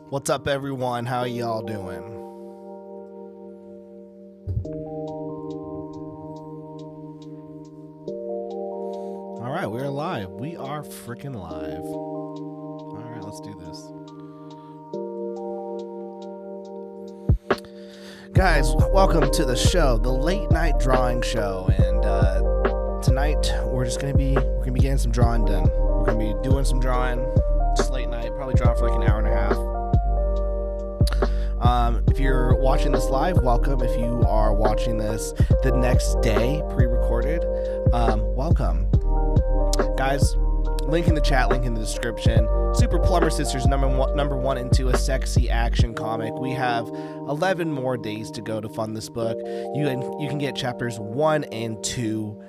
What's up, everyone? How y'all doing? All right, we're live. We are freaking live. All right, let's do this. Guys, welcome to the show, the late night drawing show. And tonight we're gonna be getting some drawing done. We're gonna be doing some drawing, just late night, probably draw for like an hour and a half. If you're watching this live, welcome. If you are watching this the next day, pre-recorded, welcome. Guys, link in the chat, link in the description. Super Plumber Sisters, number one into a sexy action comic. We have 11 more days to go to fund this book. You can get chapters 1 and 2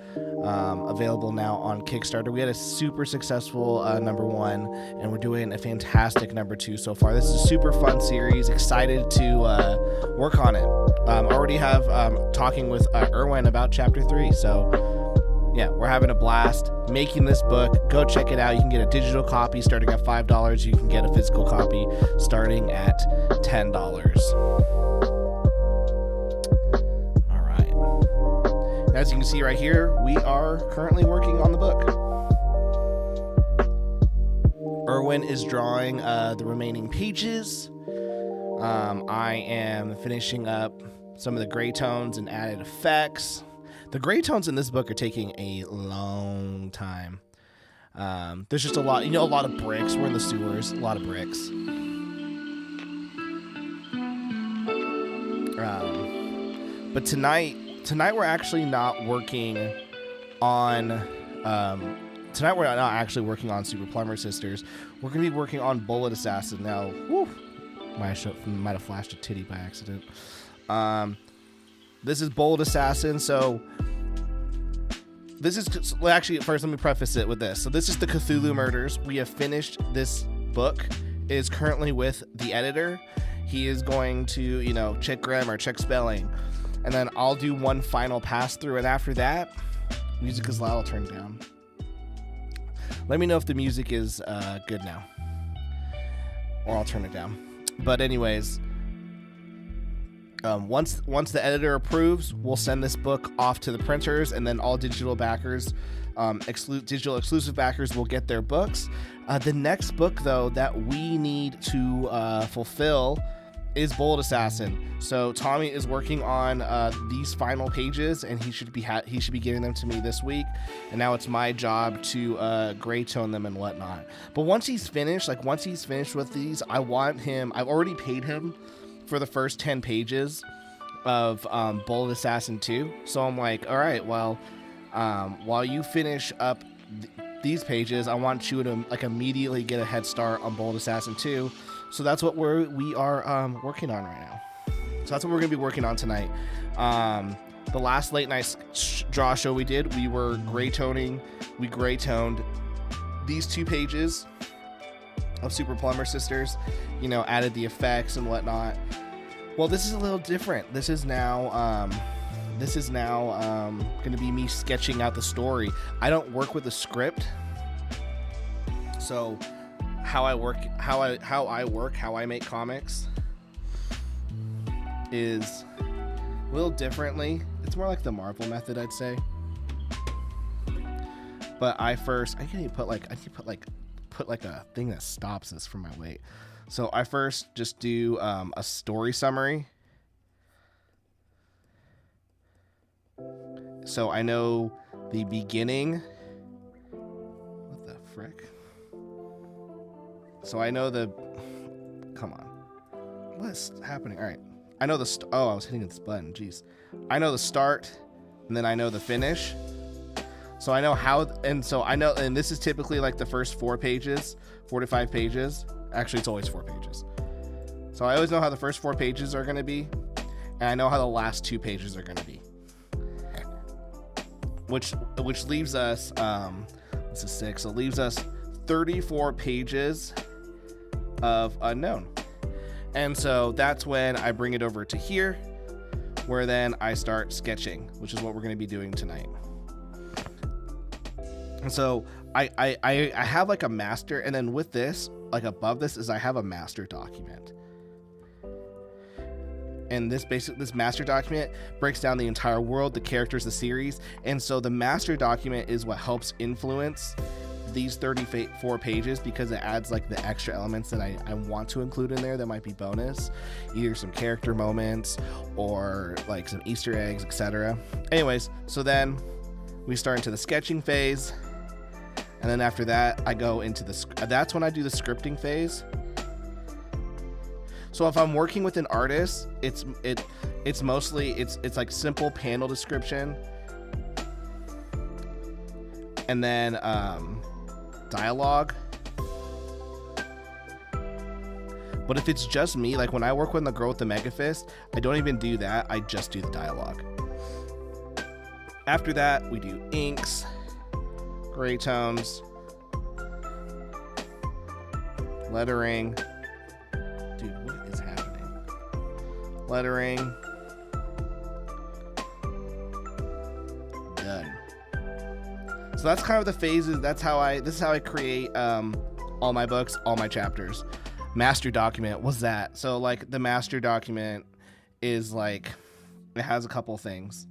available now on Kickstarter. We had a super successful number 1, and we're doing a fantastic number 2 so far. This is a super fun series. Excited to work on it. Already have talking with Erwin about chapter 3. So yeah, we're having a blast making this book. Go check it out. You can get a digital copy starting at $5. You can get a physical copy starting at $10. As you can see right here, we are currently working on the book. Erwin is drawing the remaining pages. I am finishing up some of the gray tones and added effects. The gray tones in this book are taking a long time. There's just a lot of bricks. We're in the sewers, a lot of bricks. But tonight we're actually not working on Super Plumber Sisters. We're gonna be working on Bullet Assassin now. Woo, might have flashed a titty by accident. This is Bullet Assassin. So this is actually, first let me preface it with this. So this is the Cthulhu Murders. We have finished this book. It is currently with the editor. He is going to check grammar, check spelling. And then I'll do one final pass through, and after that, music is loud. I'll turn it down. Let me know if the music is good now, or I'll turn it down. But anyways, once the editor approves, we'll send this book off to the printers, and then all digital backers, digital exclusive backers, will get their books. The next book, though, that we need to fulfill is Bullet Assassin. So Tommy is working on these final pages, and he should be getting them to me this week. And now it's my job to gray tone them and whatnot. But once he's finished with these, I've already paid him for the first 10 pages of Bullet Assassin 2. So I'm like, all right, well, while you finish up these pages, I want you to immediately get a head start on Bullet Assassin 2. So that's what we are working on right now. So that's what we're going to be working on tonight. The last late night draw show we did, we were gray toning. We gray toned these 2 pages of Super Plumber Sisters, added the effects and whatnot. Well, this is a little different. This is now going to be me sketching out the story. I don't work with a script. So how I make comics is a little differently. It's more like the Marvel method, I'd say. But I can even put a thing that stops this from my weight. So I first just do a story summary. So I know the beginning. What the frick? So I know come on. What's happening? All right. I know I was hitting this button. Jeez. I know the start, and then I know the finish. So I know and this is typically like the first 4 to 5 pages. Actually, it's always 4 pages. So I always know how the first 4 pages are going to be, and I know how the last 2 pages are going to be. Which leaves us, this is 6, so it leaves us 34 pages of unknown. And so that's when I bring it over to here, where then I start sketching, which is what we're going to be doing tonight. And so I have like a master, and then with this, like above this is I have a master document. And this master document breaks down the entire world, the characters, the series. And so the master document is what helps influence these 34 pages, because it adds like the extra elements that I want to include in there that might be bonus, either some character moments or like some Easter eggs, etc. Anyways, so then we start into the sketching phase, and then after that I go into that's when I do the scripting phase. So if I'm working with an artist, it's mostly it's like simple panel description, and then dialogue. But if it's just me, like when I work with the girl with the mega fist, I don't even do that. I just do the dialogue. After that, we do inks, gray tones, lettering. Dude, what is happening? Lettering. Done. So that's kind of the phases. This is how I create all my books, all my chapters. Master document was that. So like the master document is like, it has a couple things.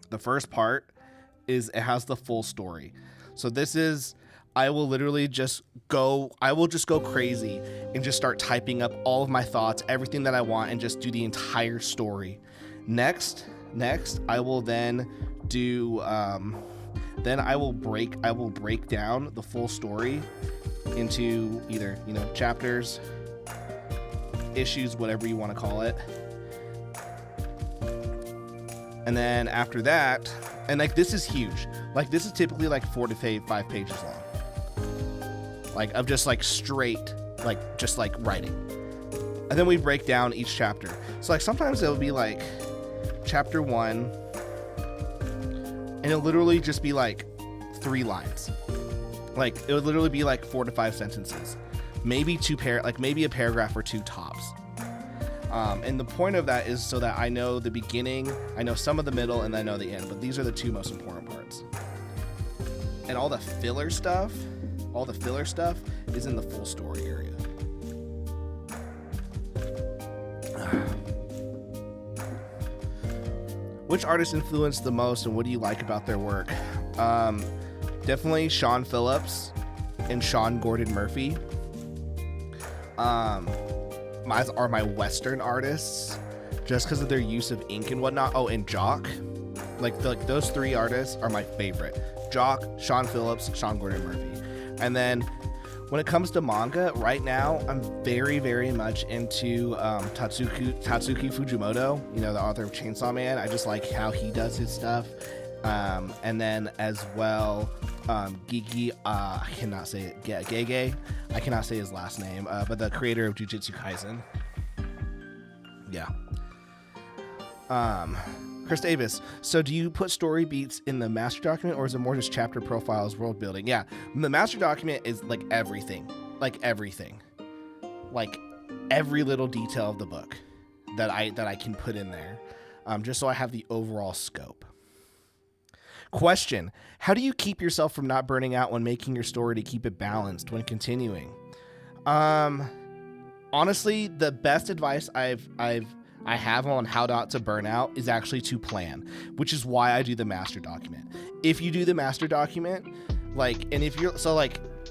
The first part is it has the full story. So this is, I will just go crazy and just start typing up all of my thoughts, everything that I want, and just do the entire story. Next, I will then do, I will break down the full story into either, chapters, issues, whatever you want to call it. And then after that, and like this is huge. Like this is typically like 4 to 5 pages long. Like of just like straight, like just like writing. And then we break down each chapter. So like sometimes it'll be like chapter 1, and it'll literally just be like 3 lines. Like it would literally be like 4 to 5 sentences, maybe maybe a paragraph or 2 tops. And the point of that is so that I know the beginning, I know some of the middle, and I know the end, but these are the 2 most important parts. And all the filler stuff is in the full story area. Which artist influenced the most, and what do you like about their work? Definitely Sean Phillips and Sean Gordon Murphy. Are my Western artists, just because of their use of ink and whatnot. Oh, and Jock. Like those 3 artists are my favorite. Jock, Sean Phillips, Sean Gordon Murphy. And then when it comes to manga, right now I'm very, very much into Tatsuki Fujimoto, the author of Chainsaw Man. I just like how he does his stuff. And then as well, Gege, I cannot say it. Gege, I cannot say his last name, but the creator of Jujutsu Kaisen. Yeah. Chris Davis. So do you put story beats in the master document, or is it more just chapter profiles, world building? Yeah. The master document is like everything. Like every little detail of the book that I can put in there, just so I have the overall scope. Question: how do you keep yourself from not burning out when making your story to keep it balanced when continuing? Honestly, the best advice I have on how not to burn out is actually to plan, which is why I do the master document. If you do the master document,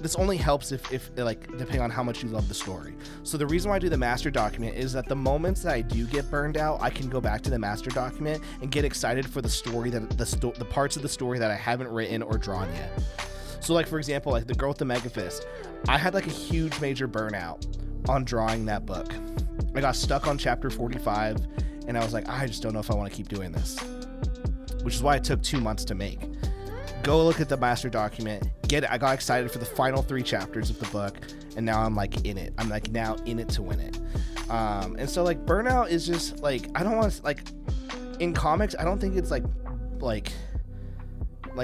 this only helps if depending on how much you love the story. So the reason why I do the master document is that the moments that I do get burned out, I can go back to the master document and get excited for the story the parts of the story that I haven't written or drawn yet. So like, for example, like the girl with the mega fist, I had like a huge major burnout on drawing that book. I got stuck on chapter 45 and I was like, I just don't know if I want to keep doing this, which is why it took 2 months to make. Go look at the master document, get it. I got excited for the final 3 chapters of the book, and now I'm like in it. I'm like now in it to win it. And so like burnout is just like, I don't want to, like in comics, I don't think it's like,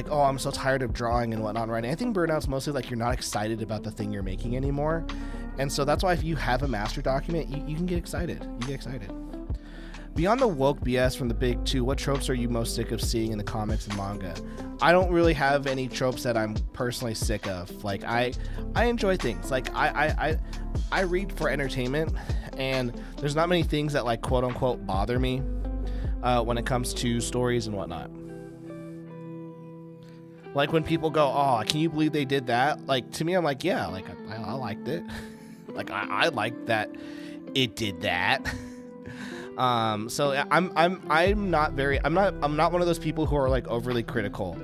oh, I'm so tired of drawing and whatnot, right? I think burnout's mostly like you're not excited about the thing you're making anymore. And so that's why if you have a master document, you can get excited. You get excited. beyond the woke BS from the big two, what tropes are you most sick of seeing in the comics and manga? I don't really have any tropes that I'm personally sick of. Like I enjoy things. Like I read for entertainment, and there's not many things that like quote unquote bother me when it comes to stories and whatnot. Like when people go, oh, can you believe they did that? Like to me, I'm like, yeah, like I liked it. Like I liked that it did that. So I'm not one of those people who are like overly critical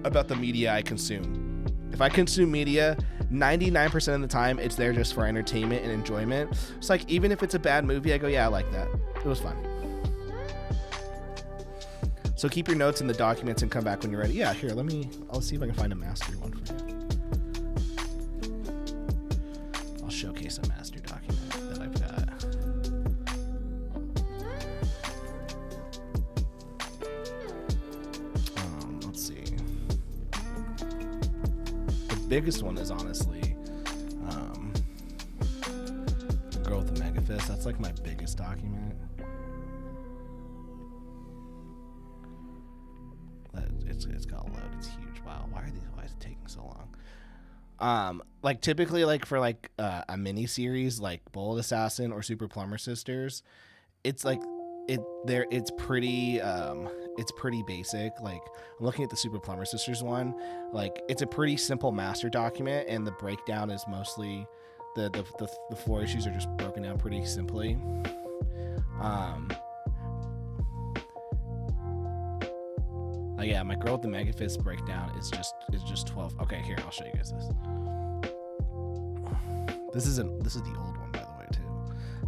about the media I consume. If I consume media, 99% of the time it's there just for entertainment and enjoyment. It's like, even if it's a bad movie, I go, yeah, I like that. It was fun. So keep your notes in the documents and come back when you're ready. Yeah, here, I'll see if I can find a master one for you. I'll showcase a master document that I've got. Let's see. The biggest one is honestly The Girl with the Mega Fist. That's like my biggest document. It's got a load. It's huge. Wow. Why is it taking so long? Like typically, like for like a mini series like Bullet Assassin or Super Plumber Sisters, it's like it's pretty basic. Like I'm looking at the Super Plumber Sisters one, like it's a pretty simple master document, and the breakdown is mostly the 4 issues are just broken down pretty simply. Yeah, my Girl with the Mega Fist breakdown is just 12. Okay, here, I'll show you guys this. This is the old one, by the way, too.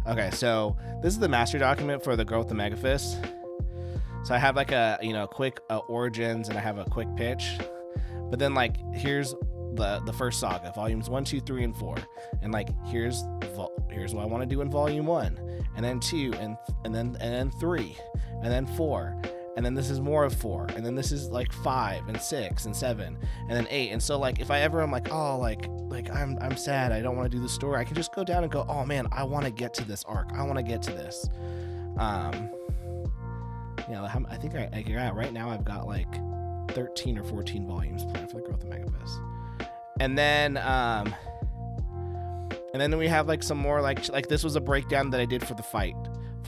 Okay, so this is the master document for the Girl with the Mega Fist. So I have like a quick origins, and I have a quick pitch. But then like here's the first saga, volumes 1, 2, 3, and 4, and like here's what I want to do in volume 1, and then 2, and then 3, and then 4. And then this is more of 4, and then this is like 5 and 6 and 7 and then 8. And so like if I ever am like, oh, like I'm sad, I don't want to do the story, I can just go down and go, oh man, I want to get to this arc, I want to get to this. I think right now I've got like 13 or 14 volumes planned for the Girl with the Mega Fist. And then we have like some more like this was a breakdown that I did for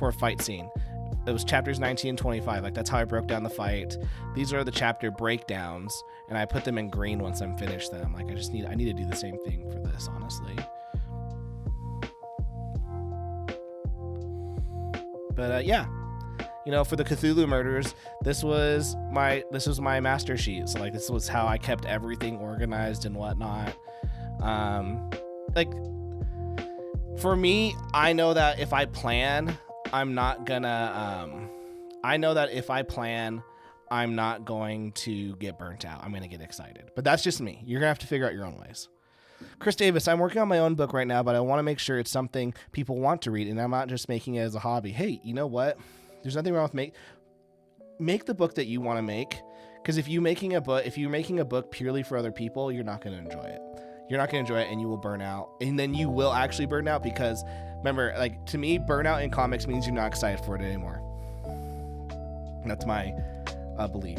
a fight scene. It was chapters 19 and 25. Like that's how I broke down the fight. These are the chapter breakdowns, and I put them in green once I'm finished them. Like I need to do the same thing for this, honestly. But yeah, for the Cthulhu Murders, this was my master sheet. So like this was how I kept everything organized and whatnot. Like for me, I know that if I plan, I'm not gonna I'm not going to get burnt out. I'm gonna get excited. But that's just me. You're gonna have to figure out your own ways. Chris Davis, I'm working on my own book right now, but I want to make sure it's something people want to read, and I'm not just making it as a hobby. Hey, you know what? There's nothing wrong with make the book that you want to make, because if you're making a book purely for other people, you're not going to enjoy it. You're not going to enjoy it, and you will burn out, and then you will actually burn out, because remember, like to me, burnout in comics means you're not excited for it anymore. And that's my belief.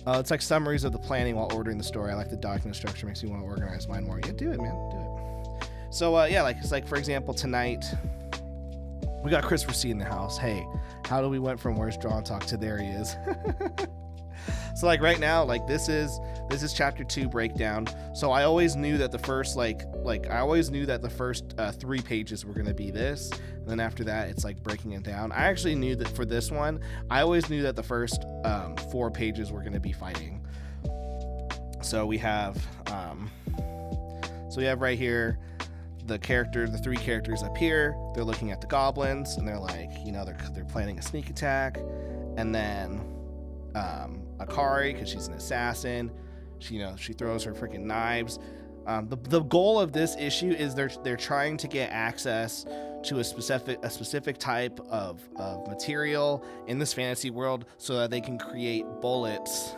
It's like summaries of the planning while ordering the story. I like the document structure, makes me want to organize mine more. Yeah, do it, man, do it. So it's like for example, tonight we got Christopher C in the house. Hey, how do we went from where's Drawn Talk to there he is? So like right now, like this is chapter 2 breakdown. So I always knew that the first the first 3 pages were going to be this, and then after that it's like breaking it down. I actually knew that for this one, I always knew that the first 4 pages were going to be fighting. So we have right here the 3 characters up here. They're looking at the goblins, and they're like, they're planning a sneak attack. And then Akari, because she's an assassin, she throws her freaking knives. The goal of this issue is they're trying to get access to a specific type of material in this fantasy world, so that they can create bullets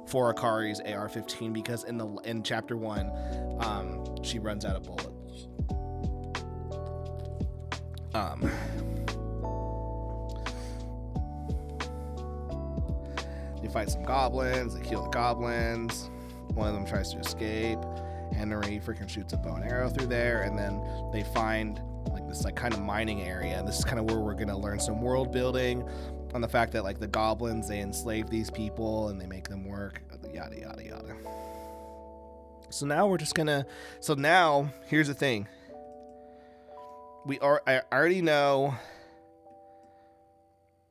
for Akari's AR-15, because in chapter 1 she runs out of bullets. You fight some goblins, they kill the goblins. One of them tries to escape. Henry freaking shoots a bow and arrow through there, and then they find like this like kind of mining area. And this is kind of where we're gonna learn some world building on the fact that like the goblins, they enslave these people and they make them work, yada yada yada. So now we're just gonna. So now here's the thing. I already know.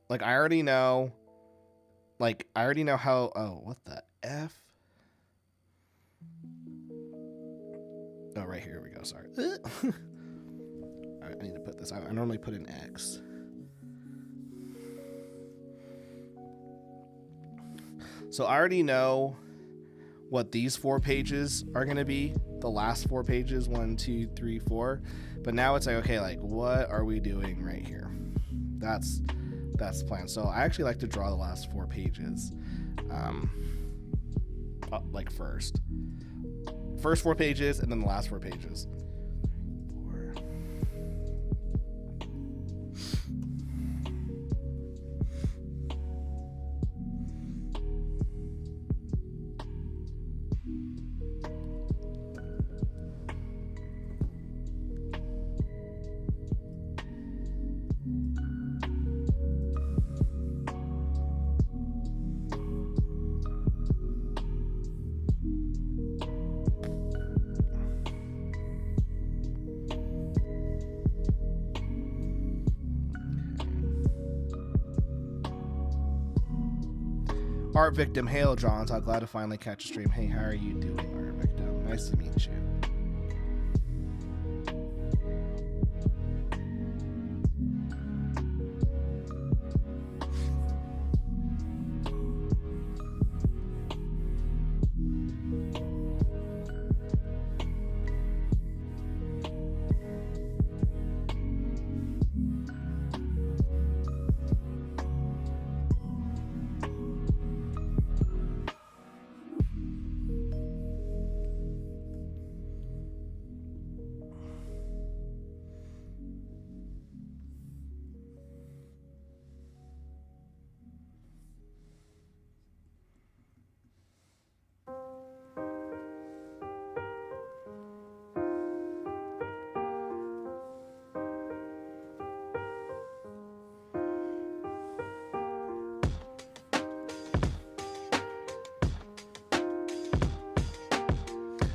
Like I already know how. Oh, what the F? Oh, right here we go. Sorry. I need to put this. I normally put an X. So I already know what these 4 pages are going to be. The last 4 pages, 1, 2, 3, 4. But now it's like, okay, like what are we doing right here? That's the plan. So I actually like to draw the last 4 pages. Like first 4 pages and then the last 4 pages. Art Victim, hail John. I'm glad to finally catch a stream. Hey, how are you doing, Art Victim? Nice to meet you.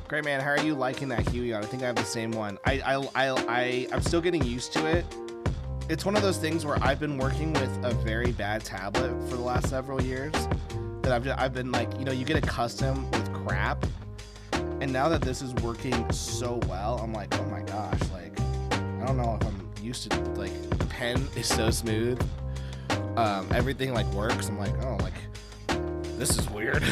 Great, man. How are you liking that Huey art? I think I have the same one. I'm still getting used to it. It's one of those things where I've been working with a very bad tablet for the last several years. That I've been like, you know, you get accustomed with crap, and now that this is working so well, I'm like, oh my gosh, like I don't know if I'm used to like the pen is so smooth. Everything like works. I'm like, oh, like this is weird.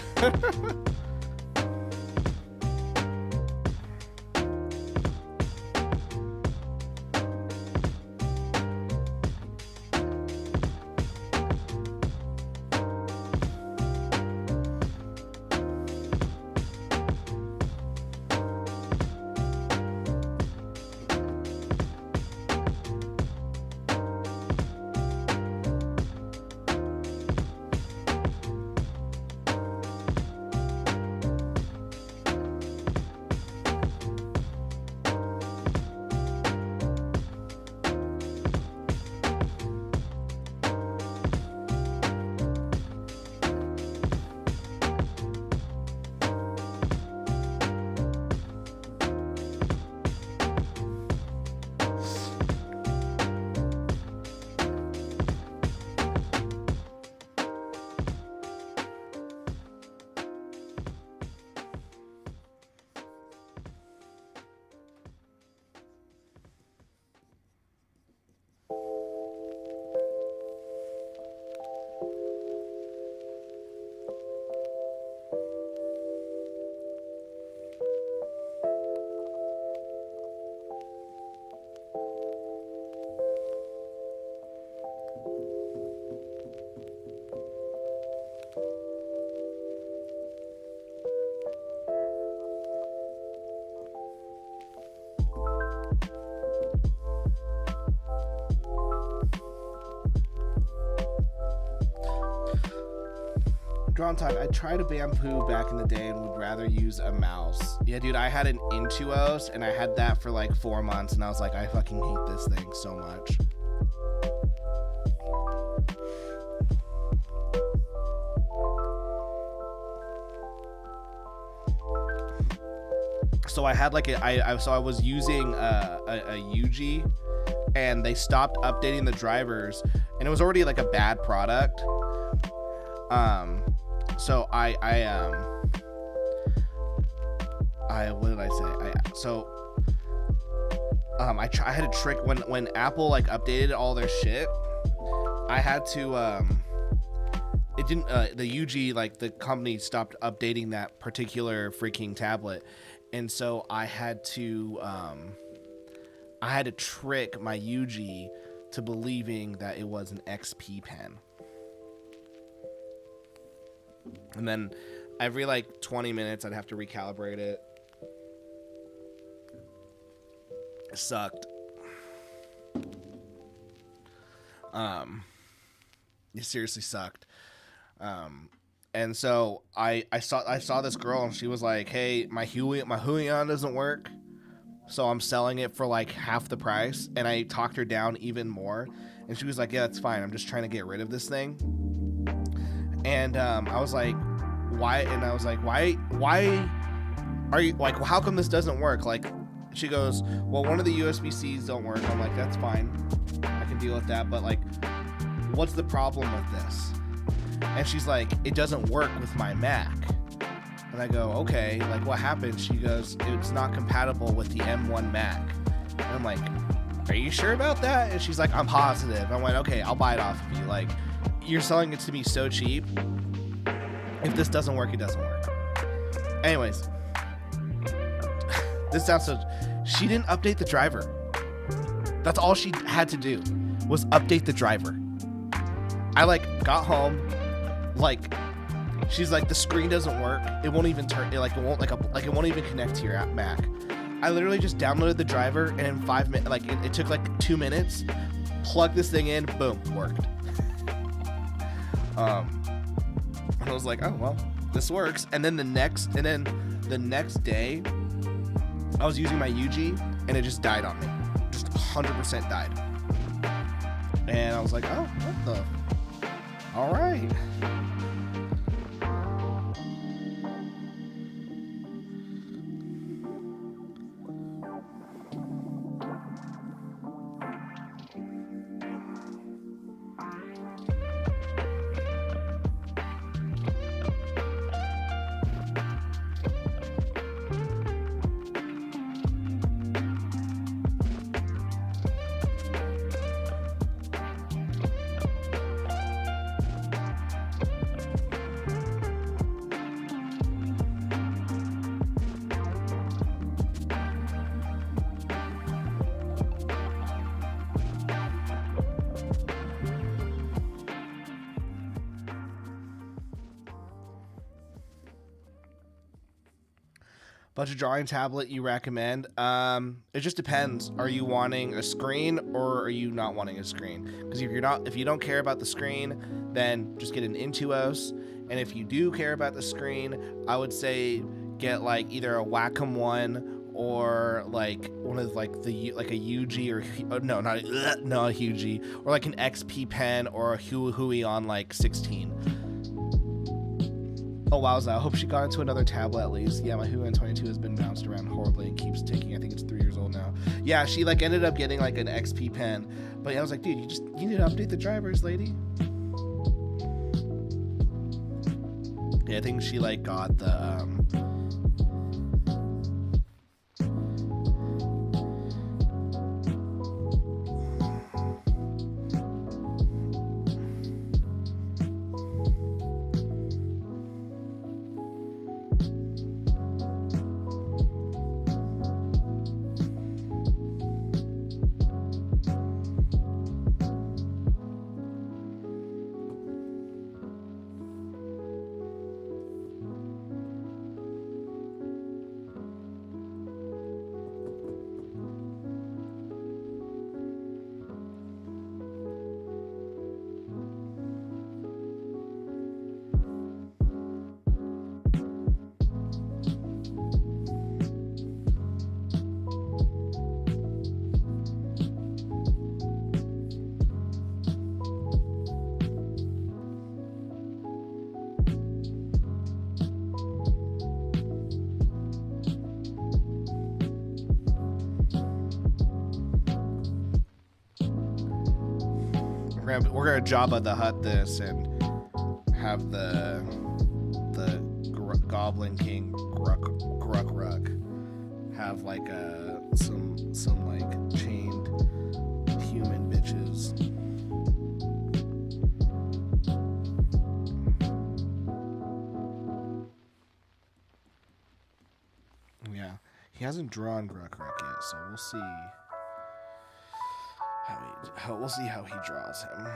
Drawn Time, I tried a Bamboo back in the day and would rather use a mouse. Yeah, dude, I had an Intuos and I had that for like 4 months and I was like, I fucking hate this thing so much. So I had like I was using a Yuji, and they stopped updating the drivers, and it was already like a bad product. So I what did I say? I had a trick when Apple like updated all their shit. I had to it didn't the UG, like the company stopped updating that particular freaking tablet, and so I had to trick my UG to believing that it was an XP pen. And then every like 20 minutes I'd have to recalibrate it. It sucked. It seriously sucked. And so I saw this girl and she was like, "Hey, my Huion doesn't work, so I'm selling it for like half the price." And I talked her down even more, and she was like, "Yeah, that's fine. I'm just trying to get rid of this thing." And I was like, "Why?" And I was like, "Why are you like? How come this doesn't work?" Like, she goes, "Well, one of the USB-Cs don't work." I'm like, "That's fine. I can deal with that. But like, what's the problem with this?" And she's like, "It doesn't work with my Mac." And I go, "Okay, like what happened?" She goes, "It's not compatible with the M1 Mac." And I'm like, "Are you sure about that?" And she's like, "I'm positive." I went, "Okay, I'll buy it off of you. Like, you're selling it to me so cheap. If this doesn't work, it doesn't work." Anyways, this sounds so... She didn't update the driver. That's all she had to do, was update the driver. I like got home, like she's like, "The screen doesn't work. It won't even turn. It it won't even connect to your Mac." I literally just downloaded the driver, and in 5 minutes, like it took like 2 minutes, plugged this thing in, boom, worked. I was like, "Oh well, this works." And then the next day, I was using my UG, and it just died on me, just 100% died. And I was like, "Oh, what the? All right." Budget drawing tablet you recommend? It just depends. Are you wanting a screen or are you not wanting a screen? Because if you don't care about the screen, then just get an Intuos. And if you do care about the screen, I would say get like either a Wacom one or like one of like a UG or no, not a UG, or like an XP pen or a Huion like 16. Oh, wowza. I hope she got into another tablet at least. Yeah, my Huion 22 has been bounced around horribly and keeps ticking. I think it's 3 years old now. Yeah, she like ended up getting like an XP pen. But I was like, dude, you need to update the drivers, lady. Yeah, I think she like got the we're gonna Jabba the Hutt this and have the Goblin King Gruck have like some like chained human bitches. Yeah, he hasn't drawn Gruck yet, so we'll see how he draws him.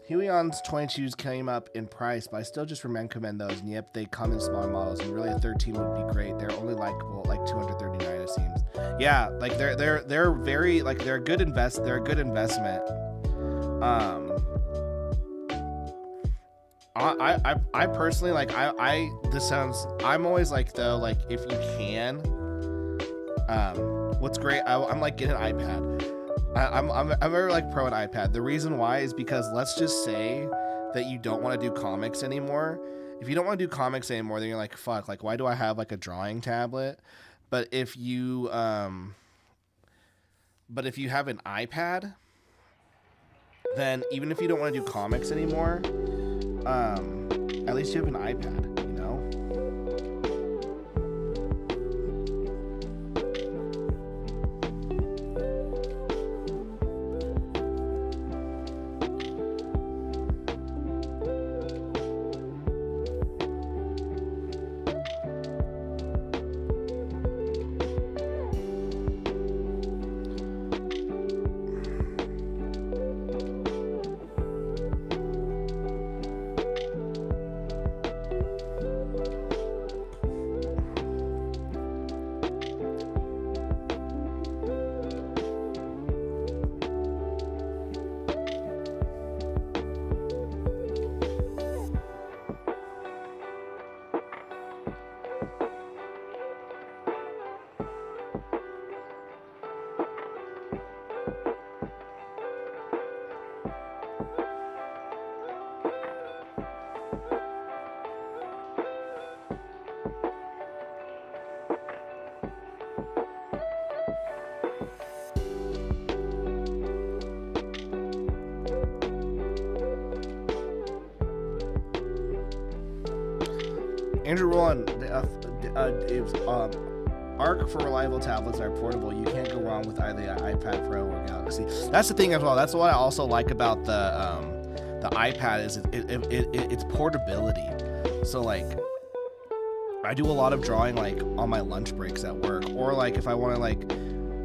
Huion's 22s came up in price, but I still just recommend those. And yep, they come in smaller models, and really a 13 would be great. They're only like 239, it seems. Yeah, like they're very like they're a good investment. I personally like I'm always like, though, like if you can, what's great, I'm like, get an iPad. I'm very like pro an iPad. The reason why is because let's just say that you don't want to do comics anymore. If you don't want to do comics anymore, then you're like, fuck, like why do I have like a drawing tablet? But if you have an iPad, then even if you don't want to do comics anymore, at least you have an iPad, you know? Andrew Rowan, ARC for reliable tablets are portable. You can't go wrong with either the iPad Pro or Galaxy. That's the thing as well. That's what I also like about the iPad is its portability. So like, I do a lot of drawing like on my lunch breaks at work, or like if I want to like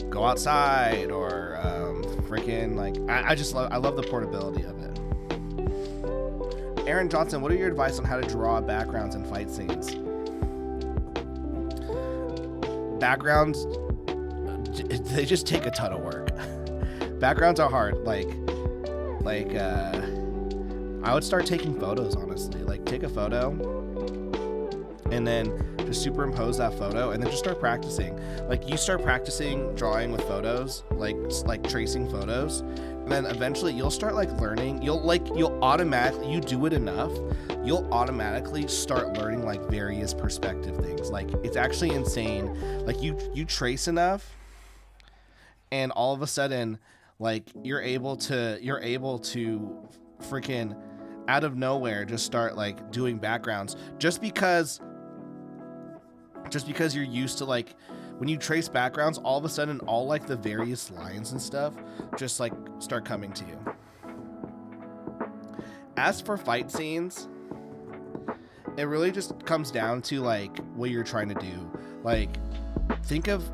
go outside, or freaking like I love the portability of it. Aaron Johnson, what are your advice on how to draw backgrounds in fight scenes? Backgrounds, they just take a ton of work. Backgrounds are hard. Like I would start taking photos, honestly. Like take a photo and then just superimpose that photo and then just start practicing. Like you start practicing drawing with photos, like tracing photos, and then eventually you'll start like learning. You do it enough, you'll automatically start learning like various perspective things. Like it's actually insane. Like you trace enough and all of a sudden like you're able to freaking out of nowhere just start like doing backgrounds just because you're used to like when you trace backgrounds, all of a sudden all like the various lines and stuff just like start coming to you. As for fight scenes, it really just comes down to like what you're trying to do. Like think of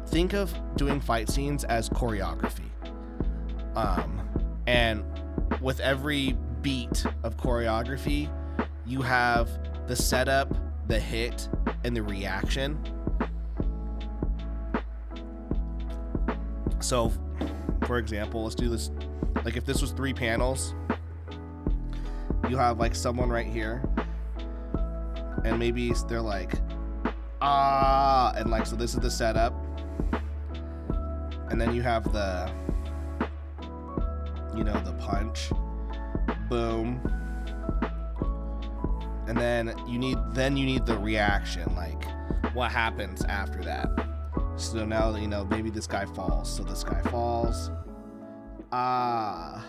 doing fight scenes as choreography. And with every beat of choreography, you have the setup, the hit, and the reaction. So, for example, let's do this. Like if this was 3 panels, you have like someone right here, and maybe they're like, ah, and like, so this is the setup. And then you have the, you know, the punch, boom. And then you need the reaction, like what happens after that. So now, you know, maybe this guy falls. So this guy falls. Ah.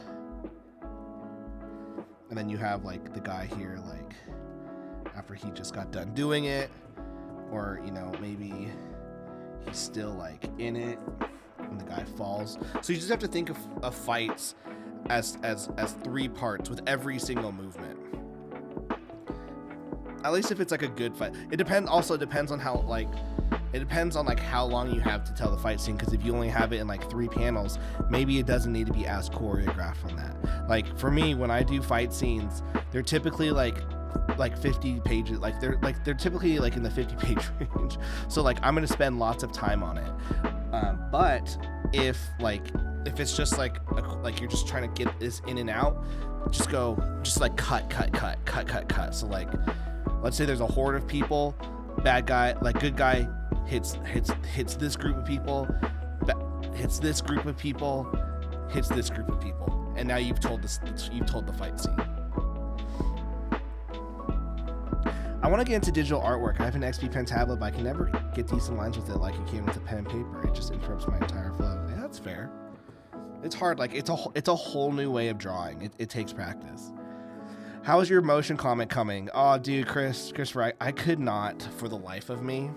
And then you have like the guy here, like after he just got done doing it, or, you know, maybe he's still like in it and the guy falls. So you just have to think of fights as 3 parts with every single movement. At least if it's like a good fight. It depends on how like, it depends on like how long you have to tell the fight scene, because if you only have it in like 3 panels, maybe it doesn't need to be as choreographed on that. Like for me, when I do fight scenes, they're typically like 50 pages, like they're typically like in the 50-page range. So like I'm gonna spend lots of time on it. But if it's just like you're just trying to get this in and out, just like cut. So like, let's say there's a horde of people, bad guy, like good guy hits this group of people, hits this group of people, hits this group of people, and now you've told the fight scene. I want to get into digital artwork. I have an XP Pen tablet, but I can never get decent lines with it like you can with a pen and paper. It just interrupts my entire flow. Yeah, that's fair. It's hard. Like it's a whole new way of drawing. It takes practice. How is your motion comic coming? Oh, dude, Christopher, I could not for the life of me.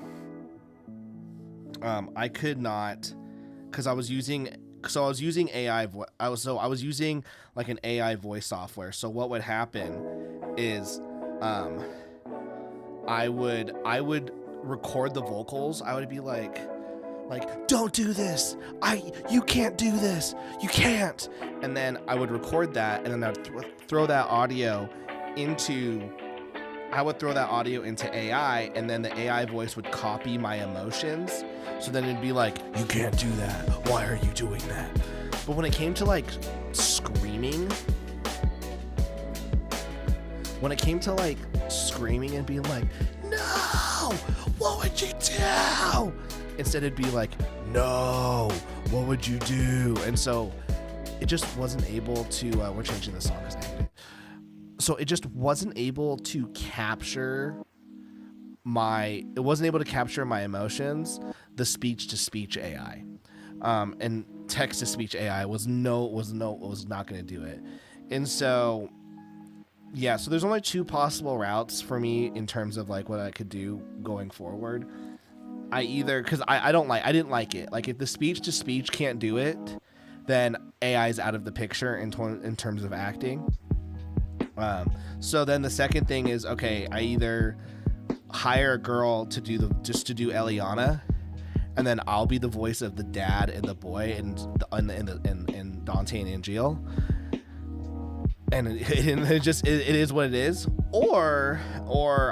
I could not, because I was using AI. I was using like an AI voice software. So what would happen is, I would record the vocals. I would be like, don't do this. You can't do this. You can't. And then I would record that, and then I'd throw that audio into AI, and then the AI voice would copy my emotions. So then it'd be like, you can't do that. Why are you doing that? But when it came to like screaming, and being like, no, what would you do? Instead it'd be like, no, what would you do? And so it just wasn't able to, we're changing the song because I hate it. So it just wasn't able to capture my emotions, the speech-to-speech AI. And text-to-speech AI was not going to do it. And so, yeah, so there's only 2 possible routes for me in terms of like what I could do going forward. Because I didn't like it. Like if the speech-to-speech can't do it, then AI is out of the picture in terms of acting. So then the second thing is, okay, I either hire a girl to do Eliana, and then I'll be the voice of the dad and the boy and Dante and Angeal. And it is what it is. Or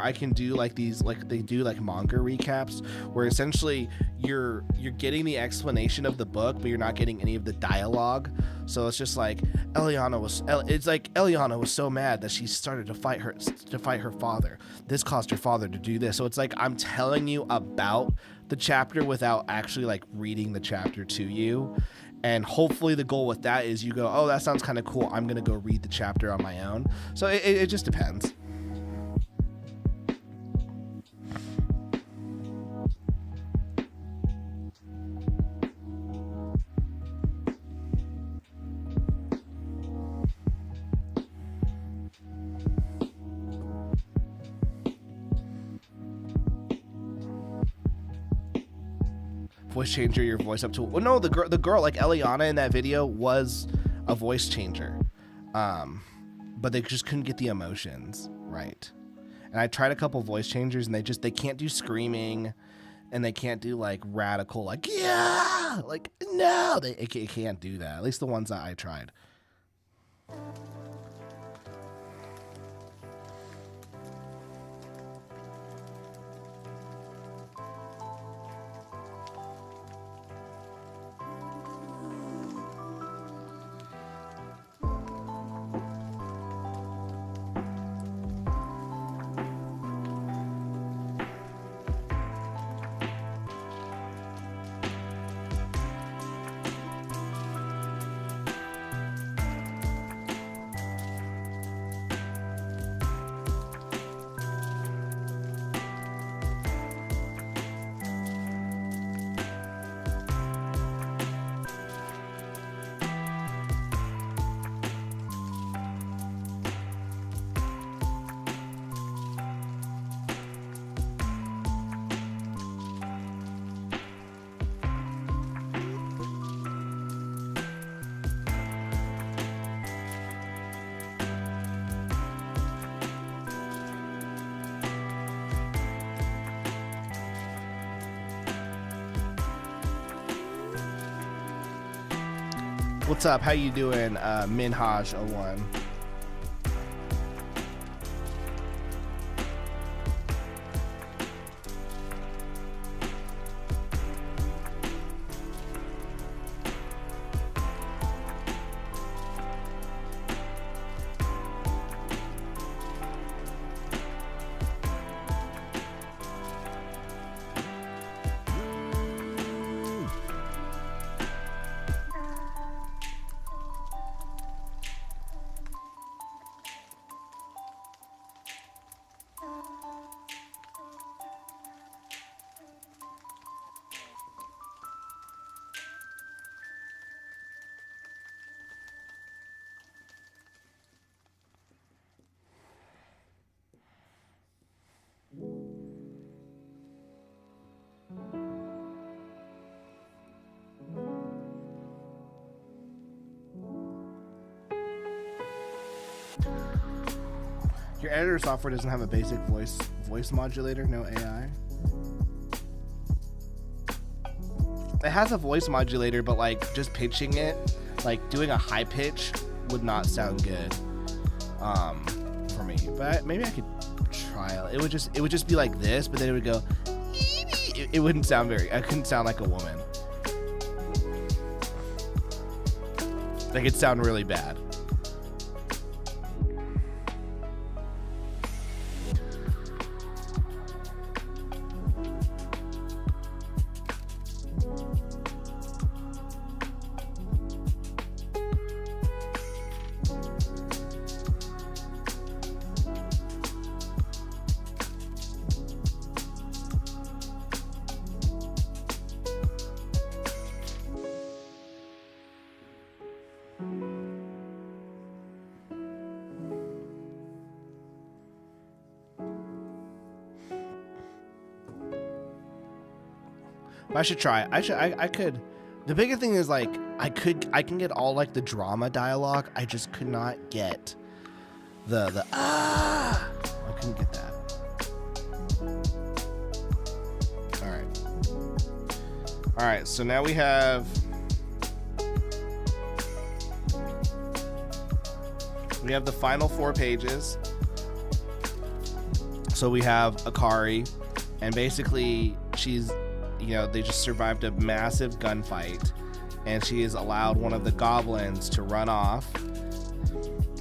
I can do like these, like they do like manga recaps, where essentially you're getting the explanation of the book, but you're not getting any of the dialogue. So it's just like Eliana was so mad that she started to fight her father. This caused her father to do this. So it's like I'm telling you about the chapter without actually like reading the chapter to you. And hopefully the goal with that is you go, oh, that sounds kind of cool. I'm going to go read the chapter on my own. So it just depends. voice changer your voice up to. Well, no, the girl like Eliana in that video was a voice changer, but they just couldn't get the emotions right. And I tried a couple voice changers, and they can't do screaming, and they can't do like radical like yeah, like no, they can't do that. At least the ones that I tried. What's up? How you doing, Minhaj01? Your editor software doesn't have a basic voice modulator, no AI. It has a voice modulator, but like just pitching it, like doing a high pitch would not sound good for me. But maybe I could try it. It would just be like this, but then it would go. It wouldn't sound I couldn't sound like a woman. Like it'd sound really bad. I should try. I could. The bigger thing is like I can get all like the drama dialogue. I just could not get the I couldn't get that. All right. So now we have the final 4 pages. So we have Akari, and basically she's, you know, they just survived a massive gunfight, and she has allowed one of the goblins to run off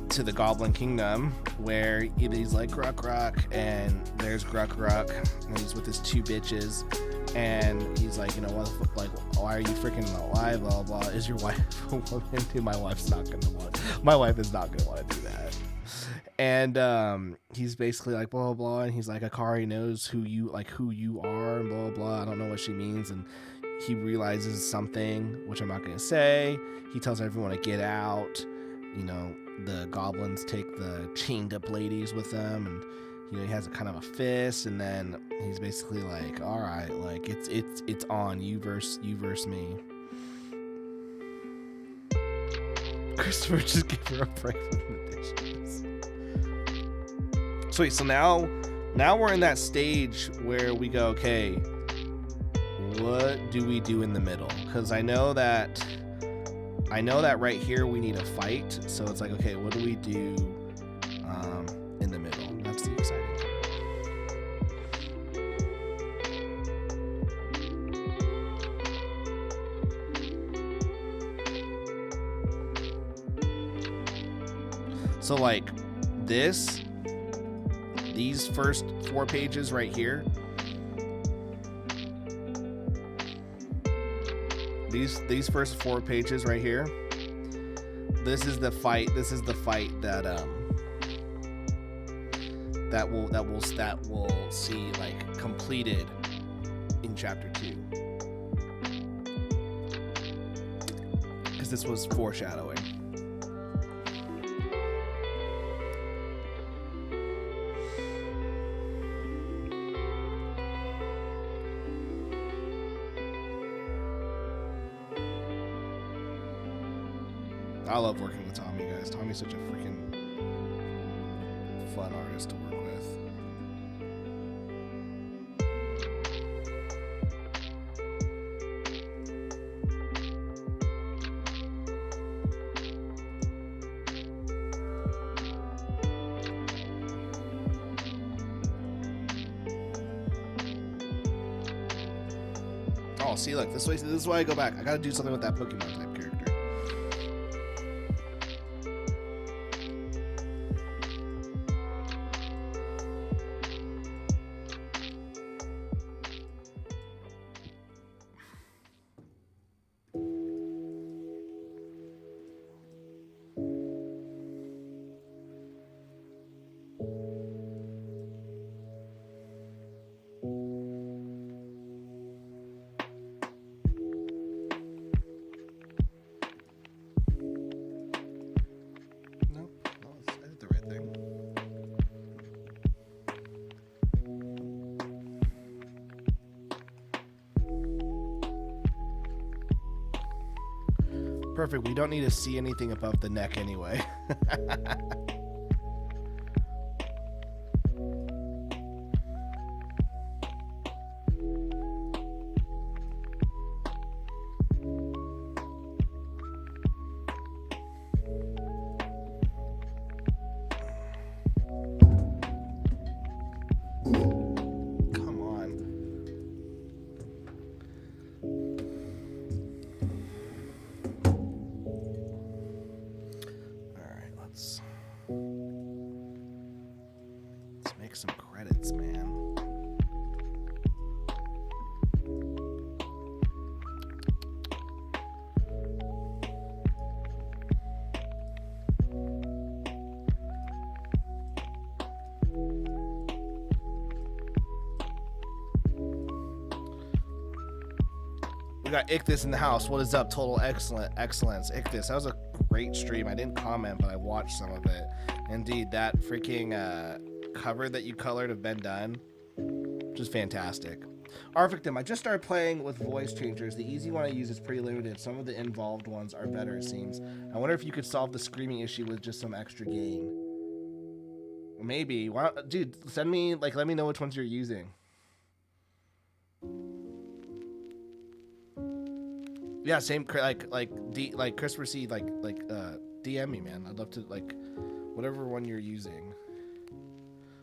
to the Goblin Kingdom, where he's like Gruck Gruck, and there's Gruck Gruck, and he's with his 2 bitches, and he's like, you know, what the fuck, like, why are you freaking alive? Blah blah. Is your wife a woman? Dude, my wife is not gonna want to do that. And he's basically like blah blah, and he's like, Akari knows who you are, and blah blah. I don't know what she means, and he realizes something, which I'm not gonna say. He tells everyone to get out. You know, the goblins take the chained up ladies with them, and you know, he has a kind of a fist, and then he's basically like, all right, like it's on, you verse me. Christopher, just give her a break from the dishes. Sweet. So now we're in that stage where we go, okay, what do we do in the middle? Because I know that right here we need a fight. So it's like, okay, what do we do in the middle? That's the exciting part. So like these first 4 pages right here, these first 4 pages right here, this is the fight that we'll see like completed in chapter 2, because this was foreshadowing. I love working with Tommy, guys. Tommy's such a freaking fun artist to work with. Oh, see, look, this is why I go back. I gotta do something with that Pokemon type character. Perfect. We don't need to see anything above the neck anyway. Some credits, man. We got Ichthus in the house. What is up? Total excellence. Ichthus, that was a great stream. I didn't comment, but I watched some of it. Indeed, that freaking cover that you colored of Ben Dunn, just fantastic. Arvictim, I just started playing with voice changers. The easy one I use is pretty limited. Some of the involved ones are better, it seems. I wonder if you could solve the screaming issue with just some extra gain. Maybe. Why, dude, send me, like, let me know which ones you're using. Yeah, same, like Christopher C, like DM me, man. I'd love to, like, whatever one you're using.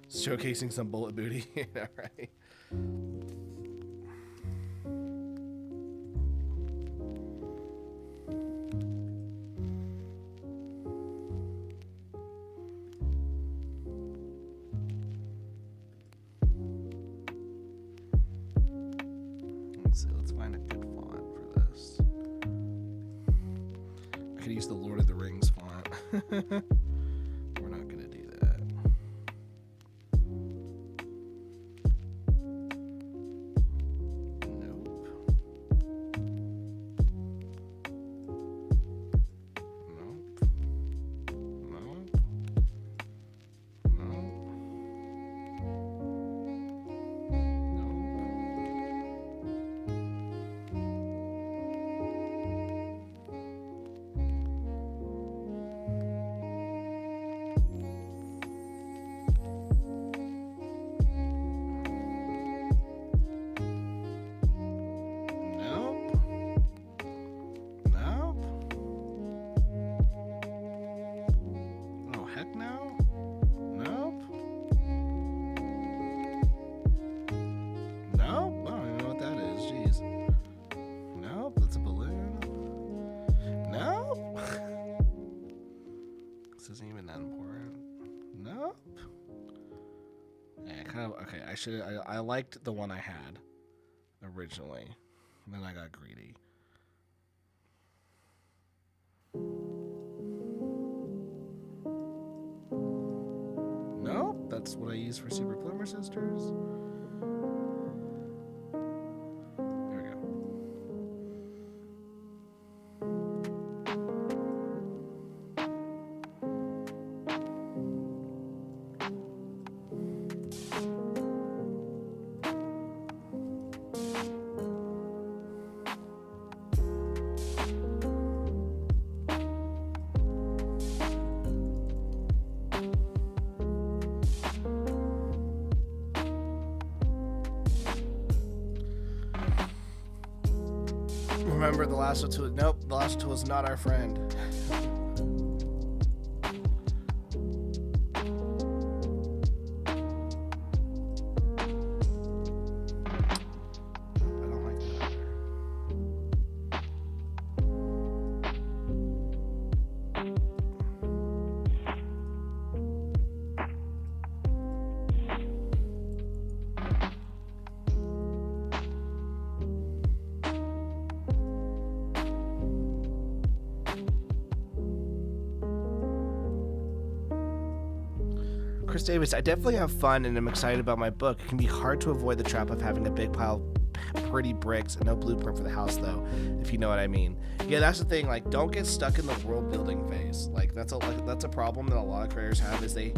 Showcasing some bullet booty. All right. Let's see. Let's find a good font for this. I could use the Lord of the Rings font. We're not gonna do that. Heck no. Nope. Nope. I don't even know what that is. Jeez. Nope. That's a balloon. Nope. This isn't even that important. Nope. Yeah, kind of. Okay, I liked the one I had originally. And then I got greedy. Nope, that's what I use for Super Plumber Sisters. There we go. Remember the last two? Nope, the last two was not our friend. I don't like that either. Chris Davis, I definitely have fun and I'm excited about my book. It can be hard to avoid the trap of having a big pile of pretty bricks and no blueprint for the house, though, if you know what I mean. Yeah, that's the thing. Like, don't get stuck in the world building phase. Like, that's a problem that a lot of creators have. Is they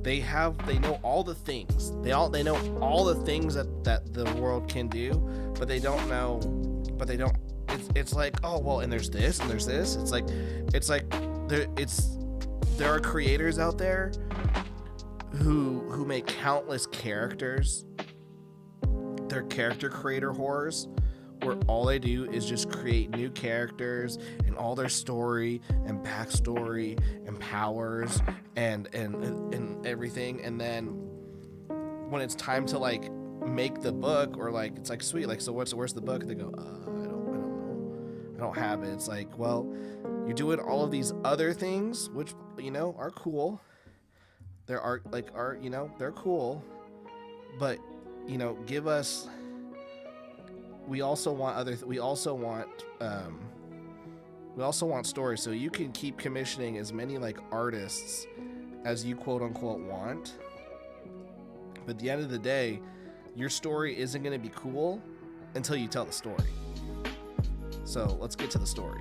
know all the things. They know all the things that the world can do, but they don't know. But they don't. It's like, oh well, and there's this and there's this. It's like there are creators out there who make countless characters. They're character creator whores, where all they do is just create new characters and all their story and backstory and powers and everything, and then when it's time to like make the book, or like it's like, sweet, like, so where's the book? They go, I don't know, I don't have it. It's like, well, you're doing all of these other things, which, you know, are cool. There are you know, they're cool, but, you know, give us. We also want we also want stories, so you can keep commissioning as many like artists as you quote unquote want. But at the end of the day, your story isn't going to be cool until you tell the story. So let's get to the story.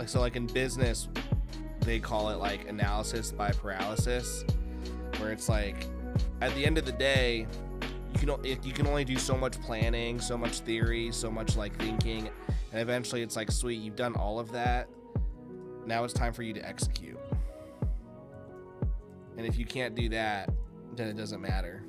So like in business, they call it like analysis by paralysis, where it's like at the end of the day, you can only do so much planning, so much theory, so much like thinking, and eventually it's like, sweet, you've done all of that. Now it's time for you to execute. And if you can't do that, then it doesn't matter.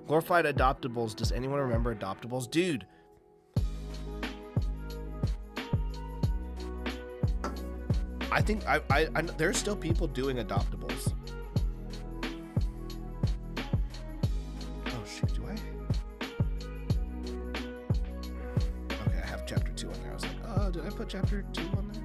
Glorified adoptables. Does anyone remember adoptables? Dude. I think I there's still people doing adoptables. Oh shoot, do I? Did I put chapter 2 on there?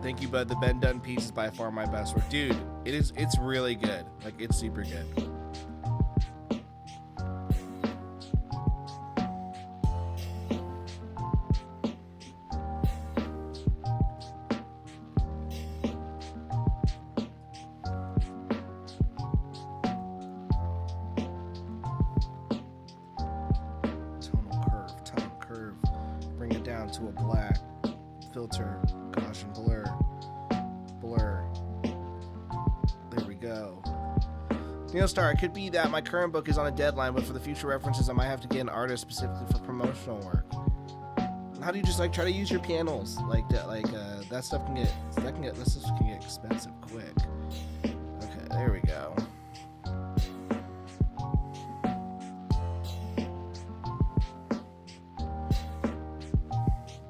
Thank you, bud. The Ben Dunn piece is by far my best work. Dude, it's really good. Like, it's super good. Tonal curve. Bring it down to a black. Filter, Gaussian blur. There we go. Neostar, it could be that my current book is on a deadline, but for the future references, I might have to get an artist specifically for promotional work. How do you just like try to use your panels like that? That stuff can get expensive quick. Okay, there we go.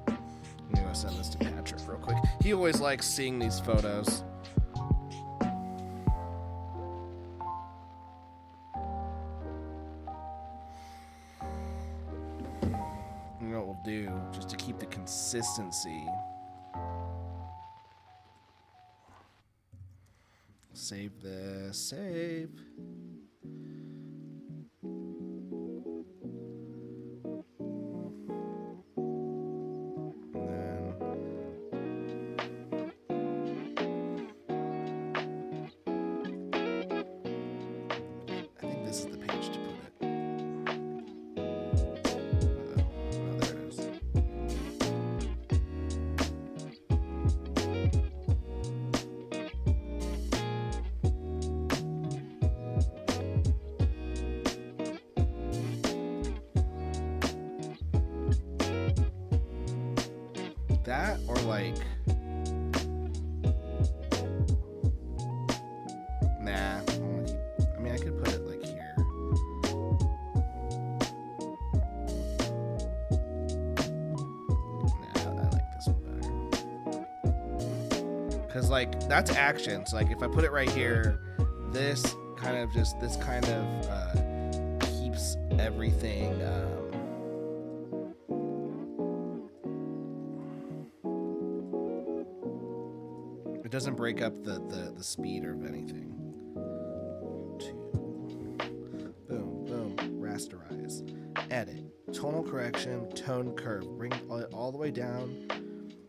I'm gonna send this to Patrick real quick. He always likes seeing these photos. You know what we'll do, just to keep the consistency. Save this. Save. That or like, nah. I mean, I could put it like here. Nah, I like this one better. Cause like that's action. So like if I put it right here, this kind of keeps everything. It doesn't break up the speed of anything. Boom, rasterize, edit, tonal correction, tone curve, bring it all the way down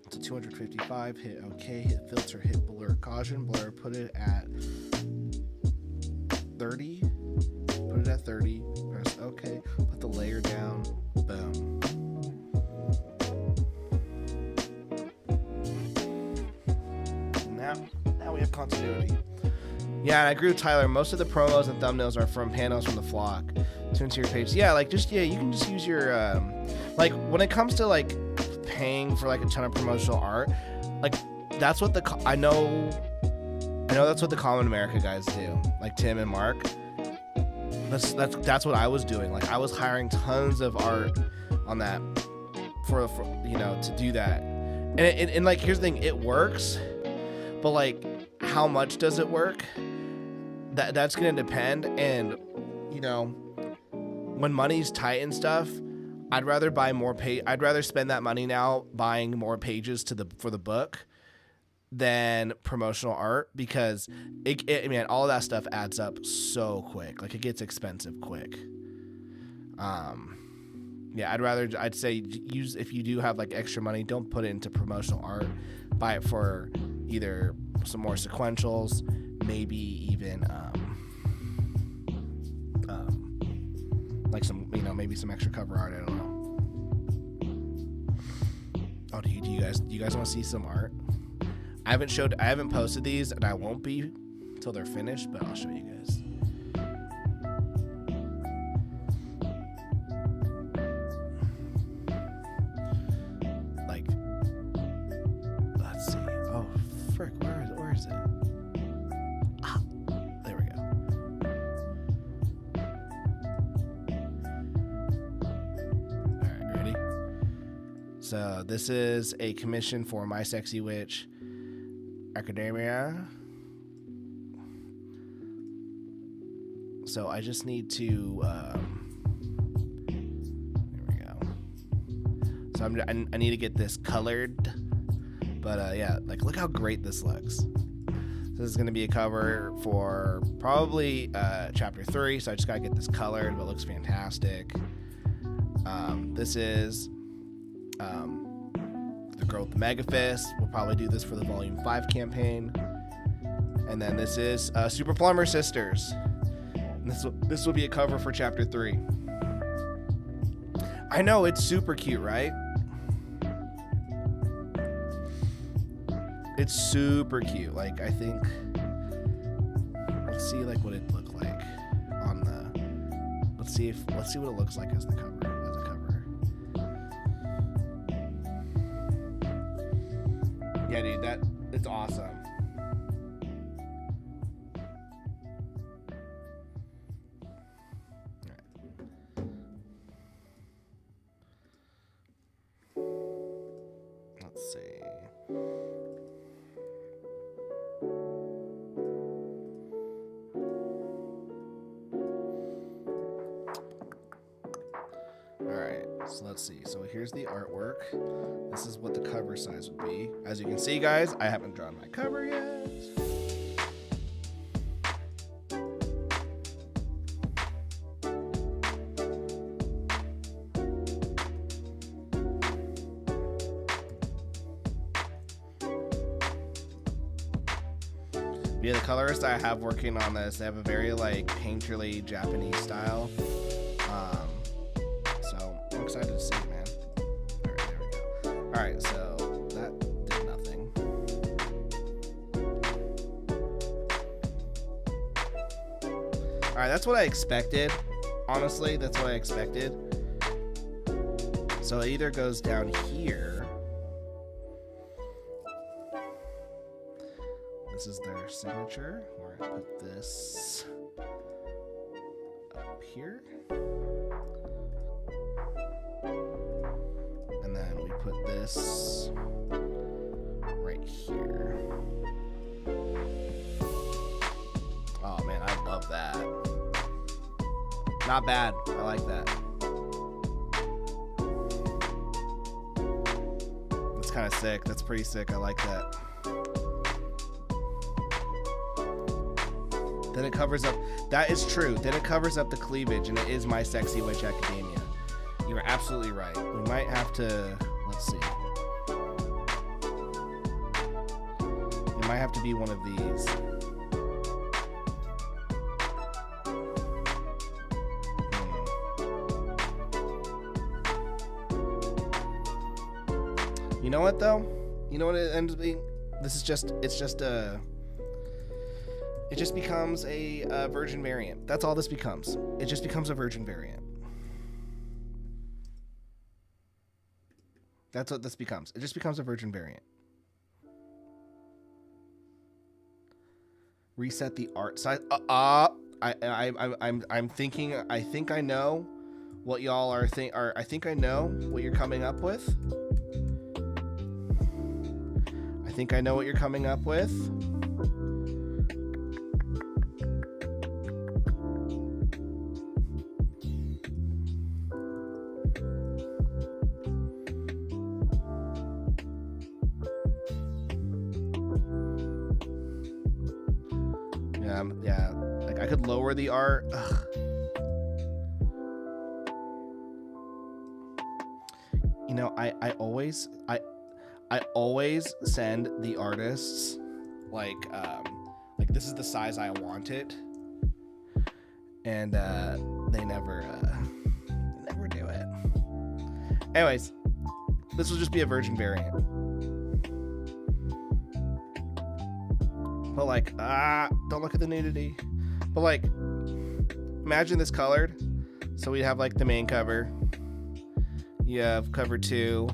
to 255, hit OK, hit filter, hit blur, Gaussian blur, put it at 30, press OK, put the layer down, boom. Now we have continuity. Yeah, and I agree with Tyler. Most of the promos and thumbnails are from panels from the Flock to interior page. Yeah, you can just use your like when it comes to like paying for like a ton of promotional art, like that's what I know that's what the Common America guys do. Like Tim and Mark. That's what I was doing. Like I was hiring tons of art on that for to do that. And like here's the thing, it works. But like, how much does it work? That's gonna depend. And when money's tight and stuff, I'd rather buy more I'd rather spend that money now buying more pages for the book than promotional art, because all of that stuff adds up so quick. Like it gets expensive quick. Yeah, I'd say use, if you do have like extra money, don't put it into promotional art. Buy it for either some more sequentials, maybe even like some, maybe some extra cover art. I don't know. Oh, do you guys want to see some art? I haven't posted these, and I won't be until they're finished, but I'll show you guys. Like, let's see. Oh, frick, where is it? Ah, there we go. All right, ready? So this is a commission for My Sexy Witch Academia. So I just need to there we go. So I need to get this colored, but yeah, like, look how great this looks. So this is going to be a cover for probably chapter 3, so I just gotta get this colored, but it looks fantastic. This is the girl with the mega fist. We'll probably do this for the volume 5 campaign. And then this is Super Plumber Sisters. And this will be a cover for chapter 3. I know, it's super cute, right? It's super cute. Like, I think, let's see like what it looked like on the, let's see what it looks like as the cover. Yeah, dude, it's awesome. Let's see. Alright, so let's see. So here's the artwork. This is what the cover size would be. As you can see, guys, I haven't drawn my cover yet. Yeah, the colorist I have working on this, they have a very like painterly Japanese style. So I'm excited to see it, man. All right, there we go. All right, so that did nothing. All right, that's what I expected. Honestly, that's what I expected. So it either goes down here. This is their signature. We're gonna put this up here. And then we put this right here. Oh man, I love that. Not bad. I like that. That's kind of sick. That's pretty sick. I like that. Then it covers up, that is true. Then it covers up the cleavage, and it is My Sexy Witch Academia. You are absolutely right. We might have to, let's see. It might have to be one of these. You know what though? You know what it ends up being? This is just, it just becomes a virgin variant. That's all this becomes. It just becomes a virgin variant. That's what this becomes. It just becomes a virgin variant. Reset the art size. I'm thinking. I think I know what y'all are I think I know what you're coming up with. I think I know what you're coming up with. Yeah, like I could lower the art. Ugh. you know, I always send the artists like this is the size I want it, and they never do it. Anyways, this will just be a virgin variant. But like, don't look at the nudity. But like, imagine this colored. So we have like the main cover. You have cover 2,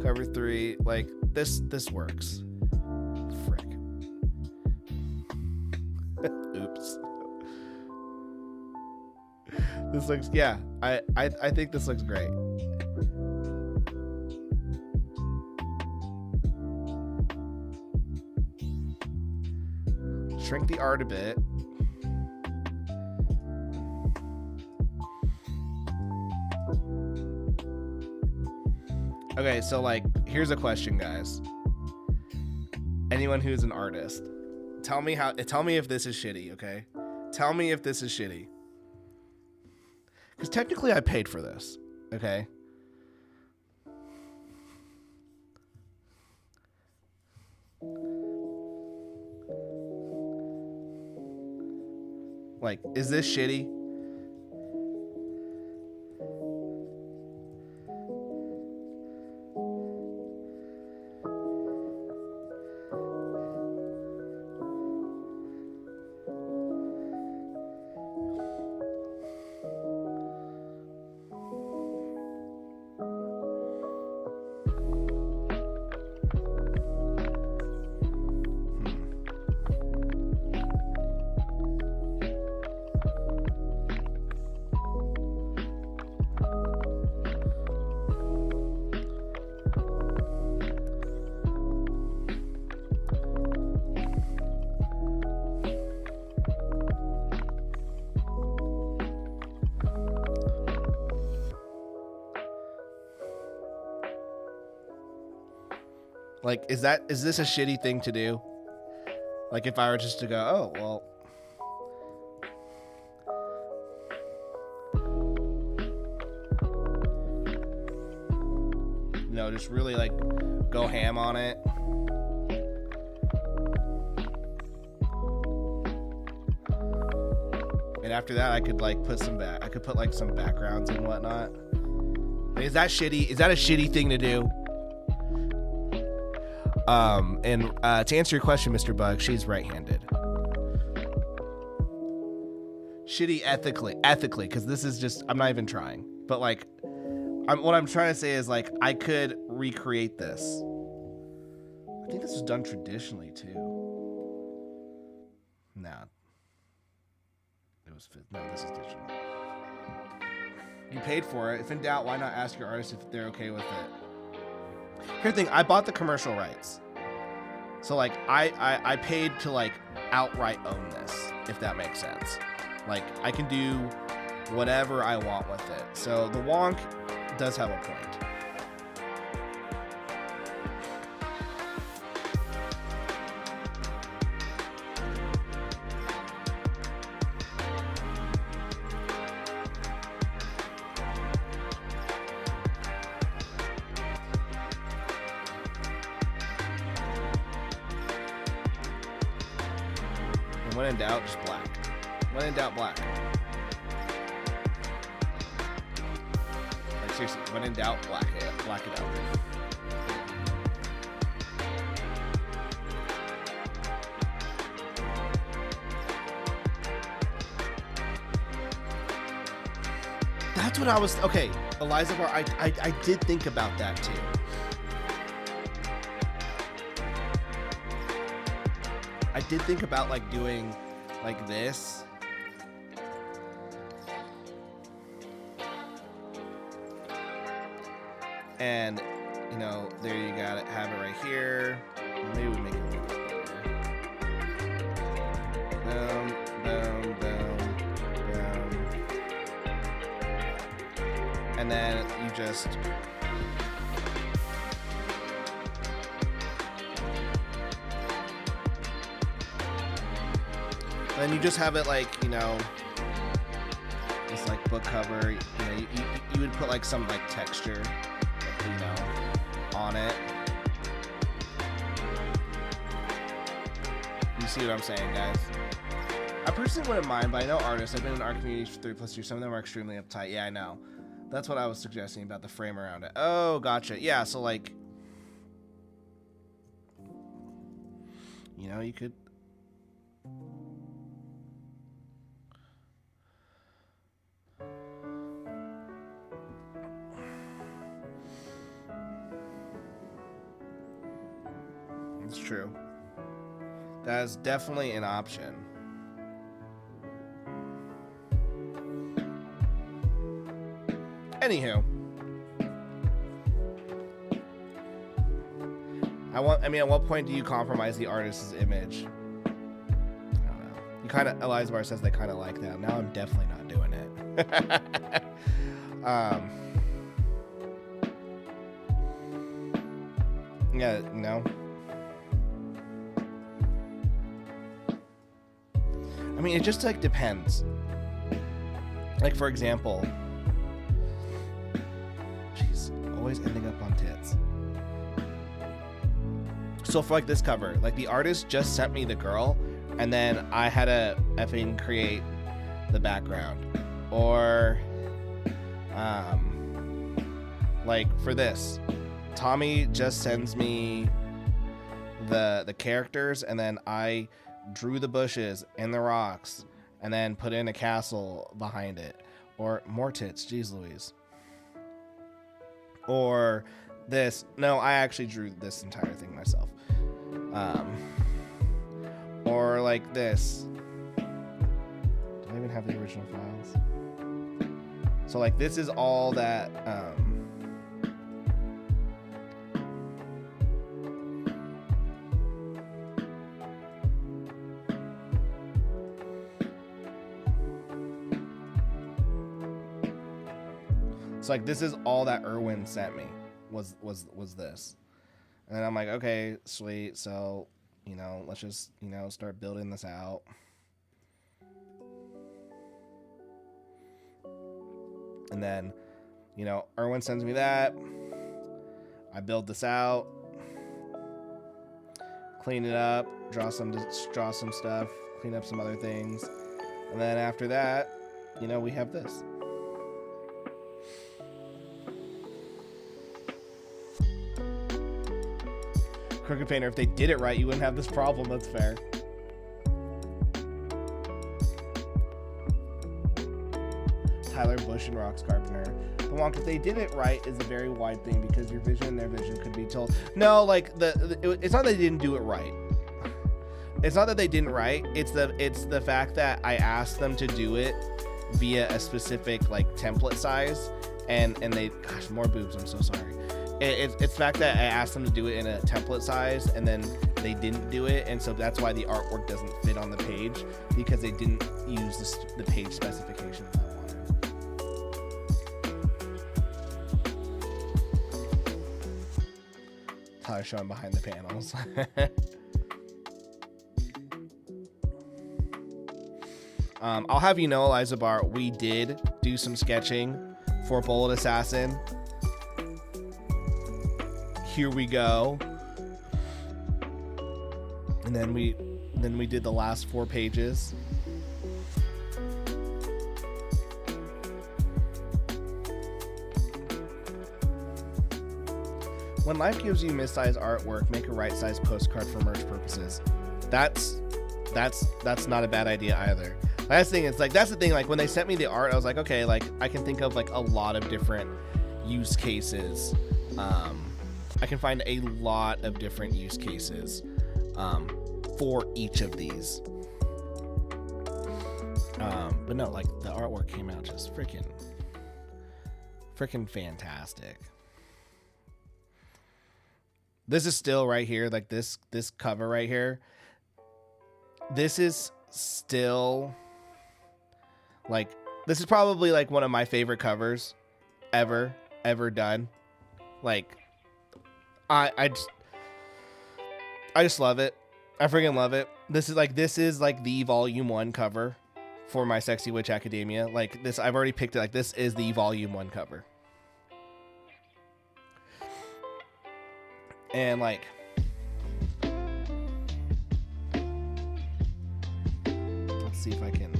cover 3. Like this works. Frick. Oops. This looks, yeah. I think this looks great. Shrink the art a bit. Okay, so like, here's a question, guys. Anyone who's an artist, tell me if this is shitty, okay? Tell me if this is shitty. Because technically I paid for this, okay? Like, is this shitty? Like, is this a shitty thing to do? Like, if I were just to go, oh, well. You know, just really, like, go ham on it. And after that, I could, like, put like, some backgrounds and whatnot. Is that shitty? Is that a shitty thing to do? And to answer your question, Mr. Bug, she's right-handed. Shitty ethically, because this is just, I'm not even trying. But like, what I'm trying to say is like, I could recreate this. I think this was done traditionally too. Nah. No, this is digital. You paid for it. If in doubt, why not ask your artist if they're okay with it? Here's the thing, I bought the commercial rights. So like I paid to like outright own this, if that makes sense. Like I can do whatever I want with it. So the wonk does have a point. When in doubt, just black. When in doubt, black. Like seriously, when in doubt, black it out. That's what I was, okay, Eliza Bar, I did think about that too. I did think about like doing like this. And you know, there you got it, have it right here. Maybe we make it a little bit better. Boom, boom, boom, boom. And then you just then you just have it like, you know, this like book cover, you know, you would put like some like texture, like you know, on it. You see what I'm saying, guys? I personally wouldn't mind, but I know artists. I've been in art communities for 3+ years. Some of them are extremely uptight. Yeah, I know. That's what I was suggesting about the frame around it. Oh, gotcha. Yeah, so like, you know, you could. It's true. That is definitely an option. Anywho, I mean, at what point do you compromise the artist's image? I don't know. You kind of, Eliza Bar says they kind of like that. Now I'm definitely not doing it. Yeah, no. I mean, it just like depends. Like, for example, she's always ending up on tits. So for like this cover, like the artist just sent me the girl, and then I had to effing create the background. Or, like for this, Tommy just sends me the characters, and then I drew the bushes and the rocks, and then put in a castle behind it. Or more tits, geez Louise. Or this, no, I actually drew this entire thing myself. Or like this. Do I even have the original files? So like this is all that so like this is all that Erwin sent me was this. And then I'm like, okay, sweet. So, you know, let's just, you know, start building this out. And then, you know, Erwin sends me that. I build this out, clean it up, draw some stuff, clean up some other things. And then after that, you know, we have this. Crooked Painter, if they did it right, you wouldn't have this problem. That's fair. Tyler Bush and Rox Carpenter. The Wonk, if they did it right, is a very wide thing because your vision and their vision could be told. No, like it's not that they didn't do it right. It's not that they didn't right. It's the fact that I asked them to do it via a specific like template size, and they, gosh, more boobs. I'm so sorry. It's the fact that I asked them to do it in a template size, and then they didn't do it, and so that's why the artwork doesn't fit on the page, because they didn't use the page specification that I wanted. Tyler showing behind the panels. I'll have you know, Eliza Bar, we did do some sketching for Bullet Assassin. Here we go. And then we did the last 4 pages. When life gives you mid-size artwork, make a right-size postcard for merch purposes. That's not a bad idea either. Last thing is, like, that's the thing, like when they sent me the art, I was like, okay, like I can think of like a lot of different use cases. I can find a lot of different use cases for each of these. But no, like the artwork came out just freaking fantastic. This is still right here, like this cover right here. This is still like, this is probably like one of my favorite covers ever done. Like, I just love it. I freaking love it. This is like the volume 1 cover for my Sexy Witch Academia. Like this, I've already picked it. Like this is the volume 1 cover. And like, let's see if I can.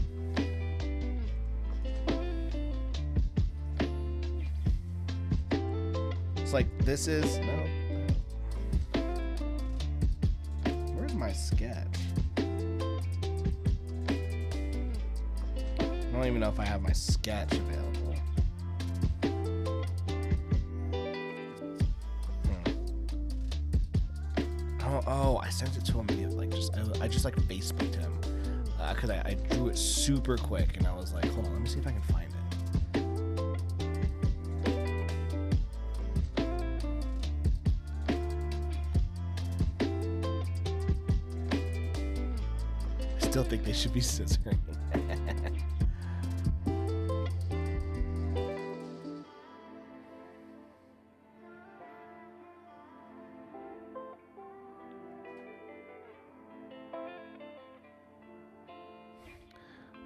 It's like, this is, no. Where's my sketch? I don't even know if I have my sketch available. Oh, I sent it to him via like I just like Facebooked him because I drew it super quick and I was like, hold on, let me see if I can find it. I still think they should be scissoring.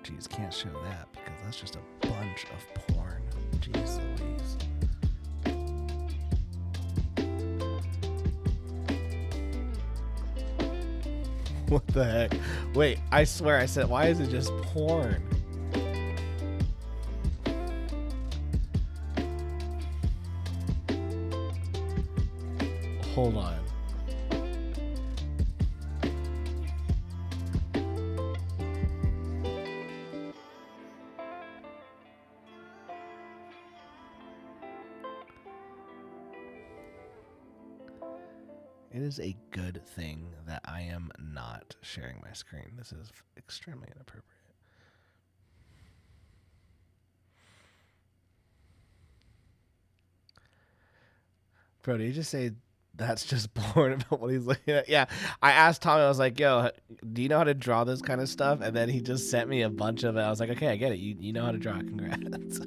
Jeez, can't show that because that's just a bunch of porn. Jeez Louise. What the heck? Wait, I swear I said, why is it just porn? Hold on. It is a good thing that I am not sharing my screen. This is extremely inappropriate. Bro, did you just say that's just porn about what he's looking at? Yeah, I asked Tommy, I was like, yo, do you know how to draw this kind of stuff? And then he just sent me a bunch of it. I was like, okay, I get it. You know how to draw. Congrats.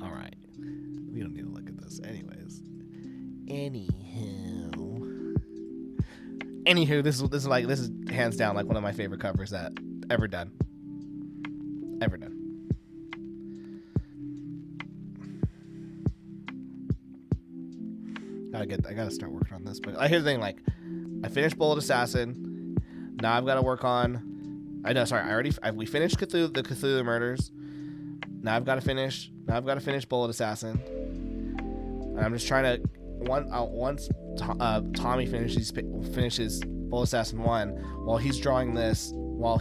All right. We don't need to look at this anyways. Anywho, this is hands down like one of my favorite covers that ever done. I gotta start working on this. But here's the thing, like, I finished Bullet Assassin. Now I've got to work on. We finished the Cthulhu Murders. Now I've got to finish Bullet Assassin. And I'm just trying to once Tommy finishes Bullet Assassin 1, while he's drawing this, while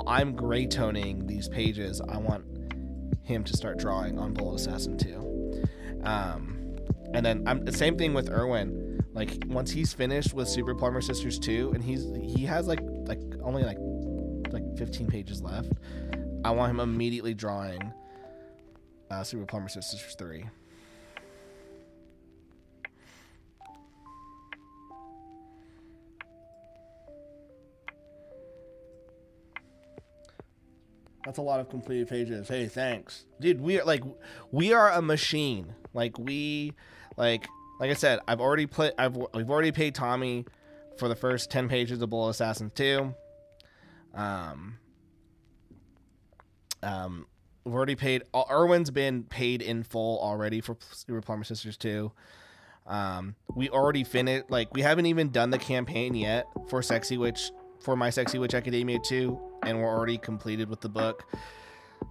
I'm gray toning these pages, I want him to start drawing on Bullet Assassin 2. And then the same thing with Erwin. Like, once he's finished with Super Plumber Sisters 2, and he has like only like 15 pages left, I want him immediately drawing Super Plumber Sisters 3. That's a lot of completed pages. Hey, thanks, dude. We are a machine. Like I said, we've already paid Tommy for the first 10 pages of Bullet Assassin 2. We've already paid. Erwin's been paid in full already for Super Plumber Sisters 2. We already finished. Like, we haven't even done the campaign yet for My Sexy Witch Academia 2, and we're already completed with the book.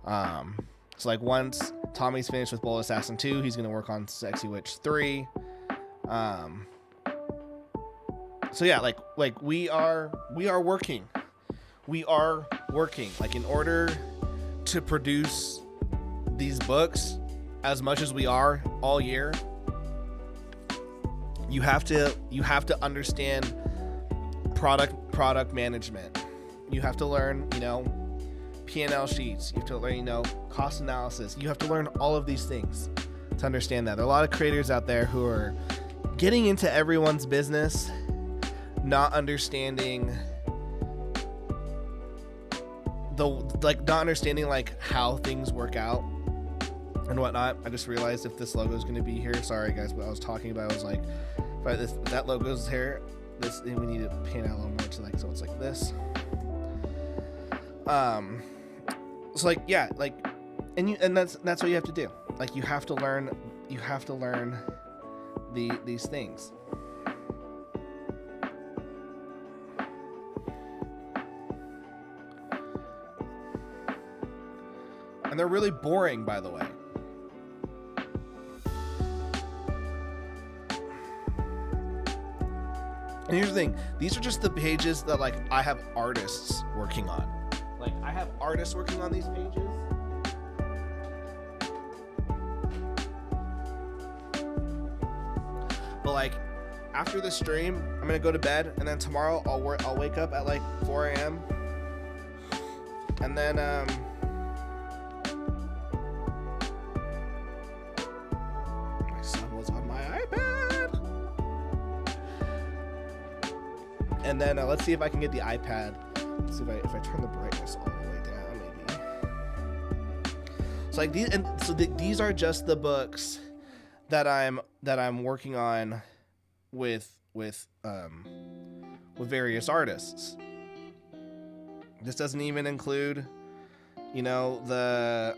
So like, once Tommy's finished with Bullet Assassin 2, he's gonna work on Sexy Witch 3. So yeah, like we are working. Like, in order to produce these books as much as we are all year, you have to understand product management. You have to learn, P&L sheets. You have to learn, cost analysis. You have to learn all of these things to understand that. There are a lot of creators out there who are getting into everyone's business, not understanding how things work out and whatnot. I just realized if this logo is going to be here. Sorry guys, what I was talking about, I was like, if that logo's here, we need to pan out a little more to so it's like this. So and that's what you have to do. Like you have to learn these things. And they're really boring, by the way. And here's the thing, these are just the pages that like I have artists working on. Like I have artists working on these pages. But like after the stream, I'm gonna go to bed, and then tomorrow I'll wake up at like 4 a.m. and then my son was on my iPad, and then let's see if I can get the iPad. Let's see if I turn the brightness all the way down, maybe. So like these are just the books that I'm working on with various artists. This doesn't even include, you know, the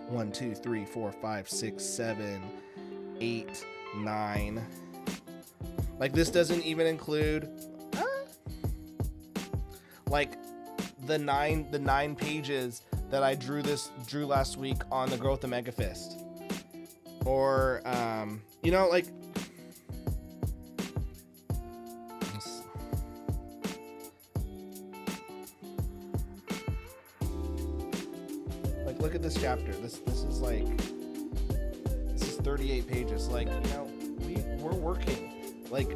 one, two, three, four, five, six, 7, 8, 9. Like this doesn't even include like the nine pages that I drew last week on the growth of Megafist, or you know, like look at this chapter. This is 38 pages. Like, you know, we're working. Like,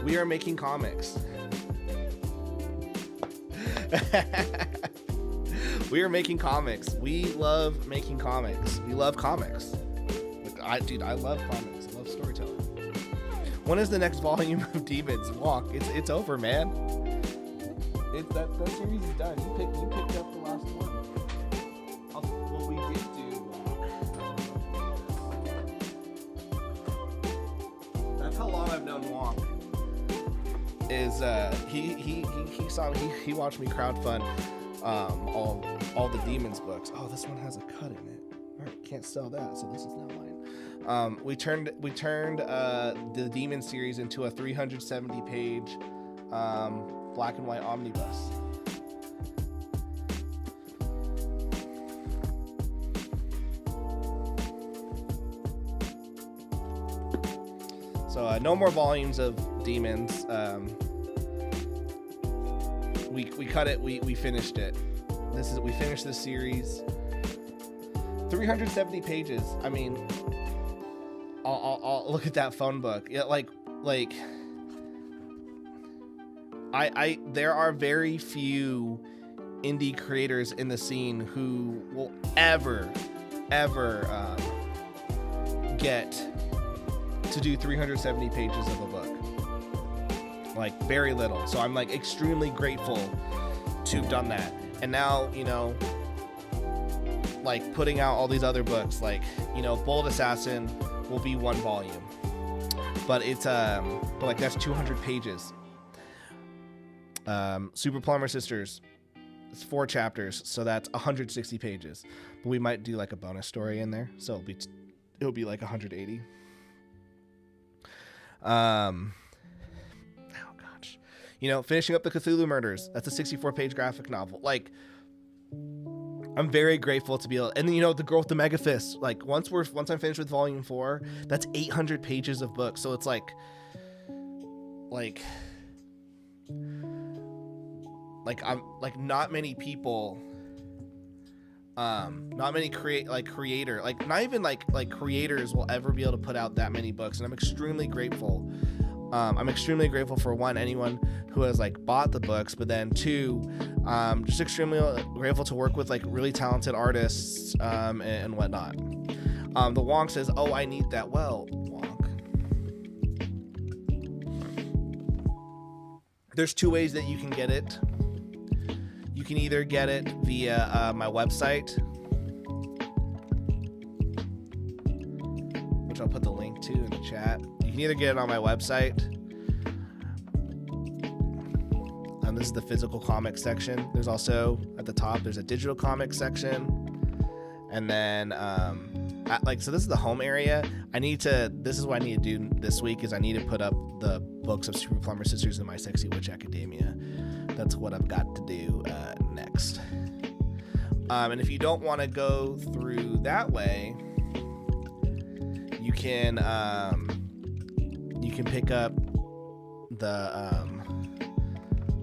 we are making comics. We are making comics. We love making comics. We love comics. Like, I love comics. I love storytelling. When is the next volume of Demons Walk? It's over, man. That series is done. You picked up the last one. What we did do. That's how long I've known Wonk. Is he watched me crowdfund all the Demons books. Oh, this one has a cut in it. All right, can't sell that, so this is not mine. We turned the Demon series into a 370 page black and white omnibus. So no more volumes of Demons. We cut it. We finished it. We finished this series. 370 pages. I mean, I'll look at that phone book. Yeah, like there are very few indie creators in the scene who will ever get to do 370 pages of a book. Like, very little. So I'm like extremely grateful to have done that. And now, you know, like putting out all these other books, like, you know, Bold Assassin will be 1 volume, but it's but like that's 200 pages. Super Plumber Sisters, it's 4 chapters, so that's 160 pages. But we might do like a bonus story in there, so it'll be like 180. Oh gosh, you know, finishing up the Cthulhu Murders, that's a 64-page graphic novel. Like, I'm very grateful to be able, and then, you know, the Growth of Megafist, like once I'm finished with volume 4, that's 800 pages of books. So it's like I'm like, not many people, not many creators will ever be able to put out that many books. And I'm extremely grateful. I'm extremely grateful for, 1, anyone who has like bought the books, but then 2, just extremely grateful to work with like really talented artists, and whatnot. The Wonk says, "Oh, I need that." Well, Wonk, there's 2 ways that you can get it. You can either get it via my website, which I'll put the link to in the chat. You can either get it on my website. This is the physical comic section. There's also at the top, there's a digital comic section. And then, so this is the home area. This is what I need to do this week is I need to put up the books of Super Plumber Sisters and My Sexy Witch Academia. That's what I've got to do next. And if you don't want to go through that way, you can pick up the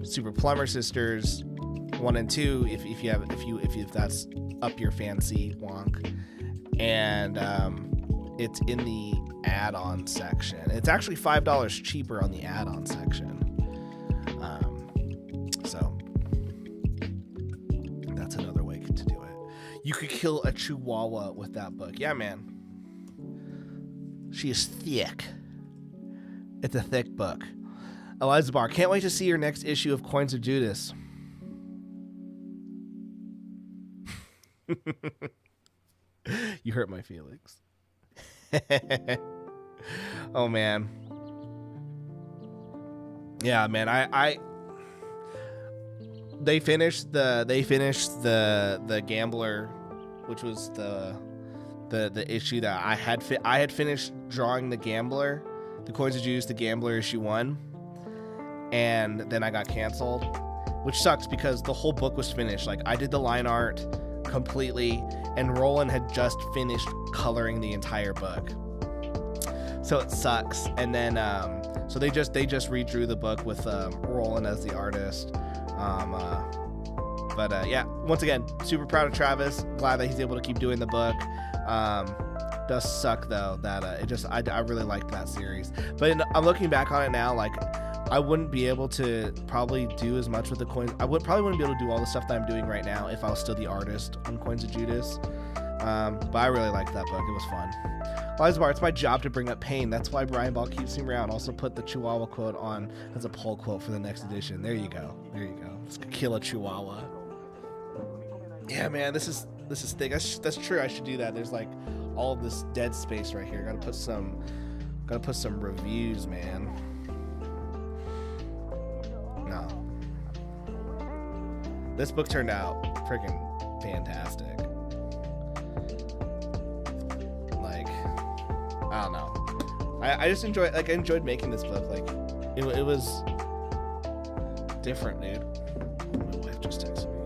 Super Plumber Sisters 1 and 2 if that's up your fancy, Wonk. And it's in the add-on section. It's actually $5 cheaper on the add-on section. So that's another way to do it. You could kill a chihuahua with that book. Yeah, man. She is thick. It's a thick book. Eliza Barr, can't wait to see your next issue of Coins of Judas. You hurt my feelings. Oh man. Yeah, man. They finished the Gambler, which was the issue that I had finished drawing the Gambler, the Coins of Judas, the Gambler issue 1. And then I got canceled, which sucks because the whole book was finished. Like, I did the line art completely, and Roland had just finished coloring the entire book. So it sucks. And then, so they just redrew the book with Roland as the artist. Yeah, once again, super proud of Travis. Glad that he's able to keep doing the book. Does suck though that I really liked that series. But I'm looking back on it now, like, I wouldn't be able to probably do as much with the coins. Probably wouldn't be able to do all the stuff that I'm doing right now if I was still the artist on Coins of Judas. But I really liked that book. It was fun. Liza Bar, it's my job to bring up pain. That's why Brian Ball keeps me around. Also put the Chihuahua quote on as a poll quote for the next edition. There you go. Let's kill a Chihuahua. Yeah, man, this is thick. That's true. I should do that. There's like all of this dead space right here. Gotta put some reviews, man. No. This book turned out freaking fantastic. Like, I don't know. I just enjoyed making this book. Like, it was different, dude. My wife just texted me.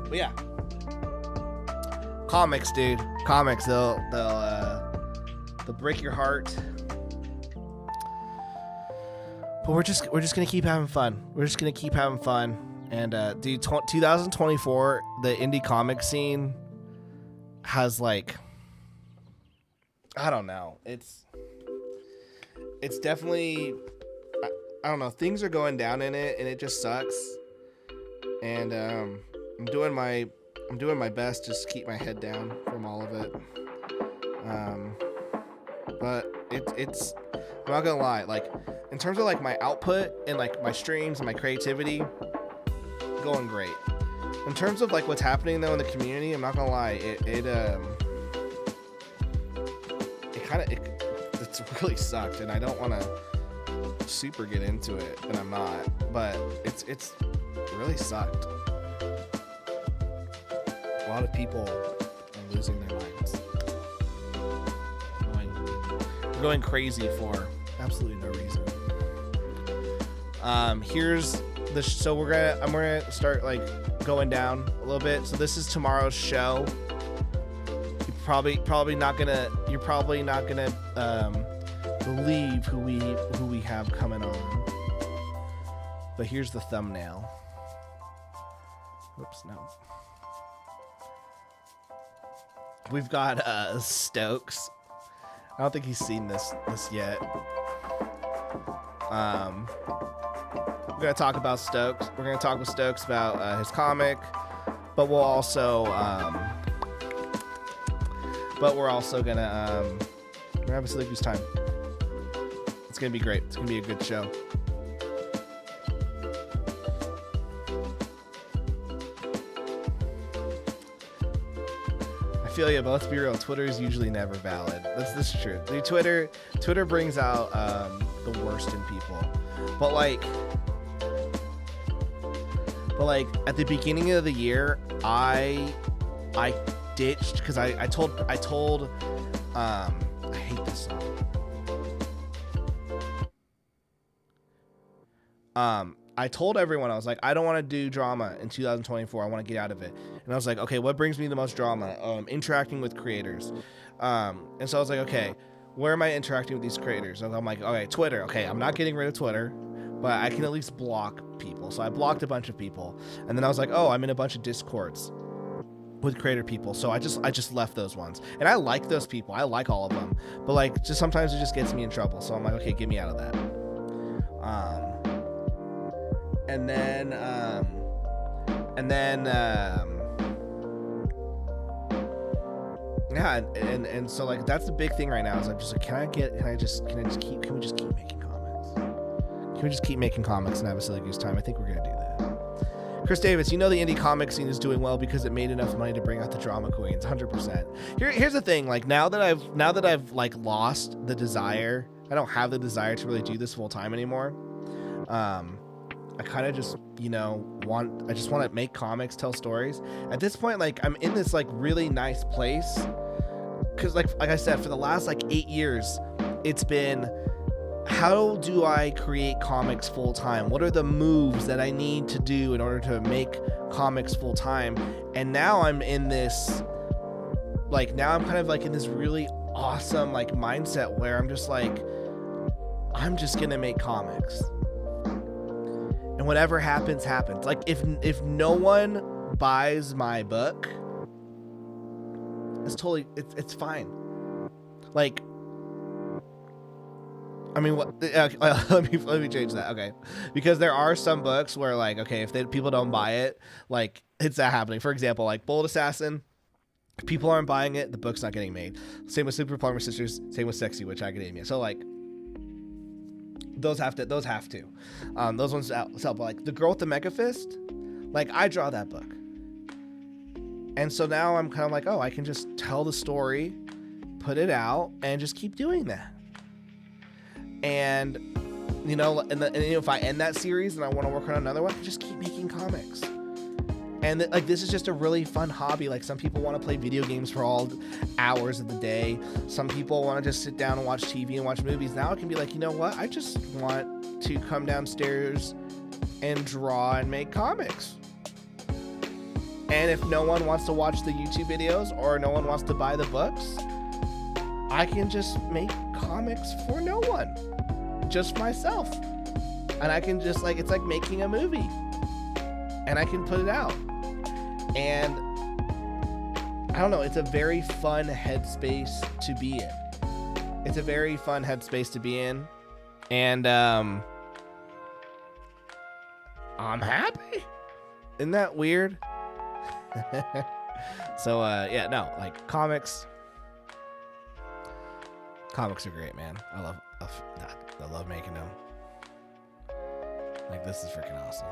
But yeah, comics, dude. Comics, they'll break your heart. But we're just gonna keep having fun. And dude, 2024, the indie comic scene has, like, I don't know. It's definitely, I don't know. Things are going down in it, and it just sucks. And I'm doing my best just to keep my head down from all of it. But it's I'm not gonna lie, like, in terms of like my output and like my streams and my creativity, going great. In terms of like what's happening though in the community, I'm not gonna lie, it's really sucked, and I don't want to super get into it, and I'm not, but it's really sucked. A lot of people are losing their minds, going crazy for absolutely no reason. Here's the so I'm gonna start like going down a little bit. So this is tomorrow's show. You're probably not gonna believe who we have coming on. But here's the thumbnail. Oops, no. We've got Stokes. I don't think he's seen this yet. We're gonna talk about Stokes. We're gonna talk with Stokes about his comic, but we'll also but we're also gonna we're have a silly goose time. It's gonna be great. It's gonna be a good show. I feel you. Both be real. Twitter is usually never valid. This is true. Twitter brings out the worst in people, but like at the beginning of the year, I ditched because I told I hate this song. I told everyone, I was like, I don't want to do drama in 2024. I want to get out of it. And I was like, okay, what brings me the most drama? Interacting with creators. And so I was like, okay, where am I interacting with these creators? And I'm like, okay, Twitter. Okay, I'm not getting rid of Twitter, but I can at least block people. So I blocked a bunch of people. And then I was like, oh, I'm in a bunch of Discords with creator people. So I just left those ones. And I like those people. I like all of them. But like, just sometimes it just gets me in trouble. So I'm like, okay, get me out of that. And then yeah, and so like that's the big thing right now is I'm just like, can we just keep making comics? Can we just keep making comics and have a silly goose time? I think we're gonna do that. Chris Davis, you know the indie comic scene is doing well because it made enough money to bring out the drama queens. 100%. Here's the thing, like now that I've like lost the desire, I don't have the desire to really do this full time anymore. I kind of just, want to make comics, tell stories. At this point, like I'm in this like really nice place. Cause like I said, for the last like 8 years, it's been, how do I create comics full time? What are the moves that I need to do in order to make comics full time? And now I'm in this, like, now I'm kind of like in this really awesome like mindset where I'm just like, I'm just gonna make comics. And whatever happens, happens. Like if no one buys my book, it's fine. Like, I mean, what? Let me change that. Okay, because there are some books where like, okay, if people don't buy it, like it's not happening. For example, like Bold Assassin, if people aren't buying it, the book's not getting made. Same with Super Plumber Sisters. Same with Sexy Witch Academia. So like, those have to. Those ones sell. But like The Girl with the Mega Fist, like I draw that book, and so now I'm kind of like, oh, I can just tell the story, put it out, and just keep doing that. And if I end that series and I want to work on another one, I just keep making comics. And this is just a really fun hobby. Like some people want to play video games for all hours of the day. Some people want to just sit down and watch TV and watch movies. Now it can be like, you know what? I just want to come downstairs and draw and make comics. And if no one wants to watch the YouTube videos or no one wants to buy the books, I can just make comics for no one, just myself. And I can just it's like making a movie, and I can put it out. And I don't know, it's a very fun headspace to be in. It's a very fun headspace to be in. And I'm happy. Isn't that weird? So yeah, no, like comics are great, man. I love making them. Like, this is freaking awesome.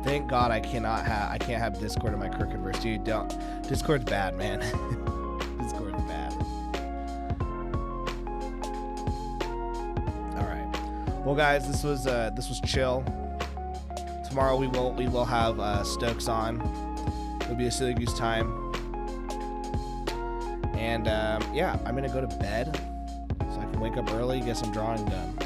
Thank God I can't have Discord in my Crooked-verse. Dude, Discord's bad, man. Discord's bad. All right. Well, guys, this was chill. Tomorrow we will have Stokes on. It'll be a silly goose time. And yeah, I'm gonna go to bed so I can wake up early, get some drawing done.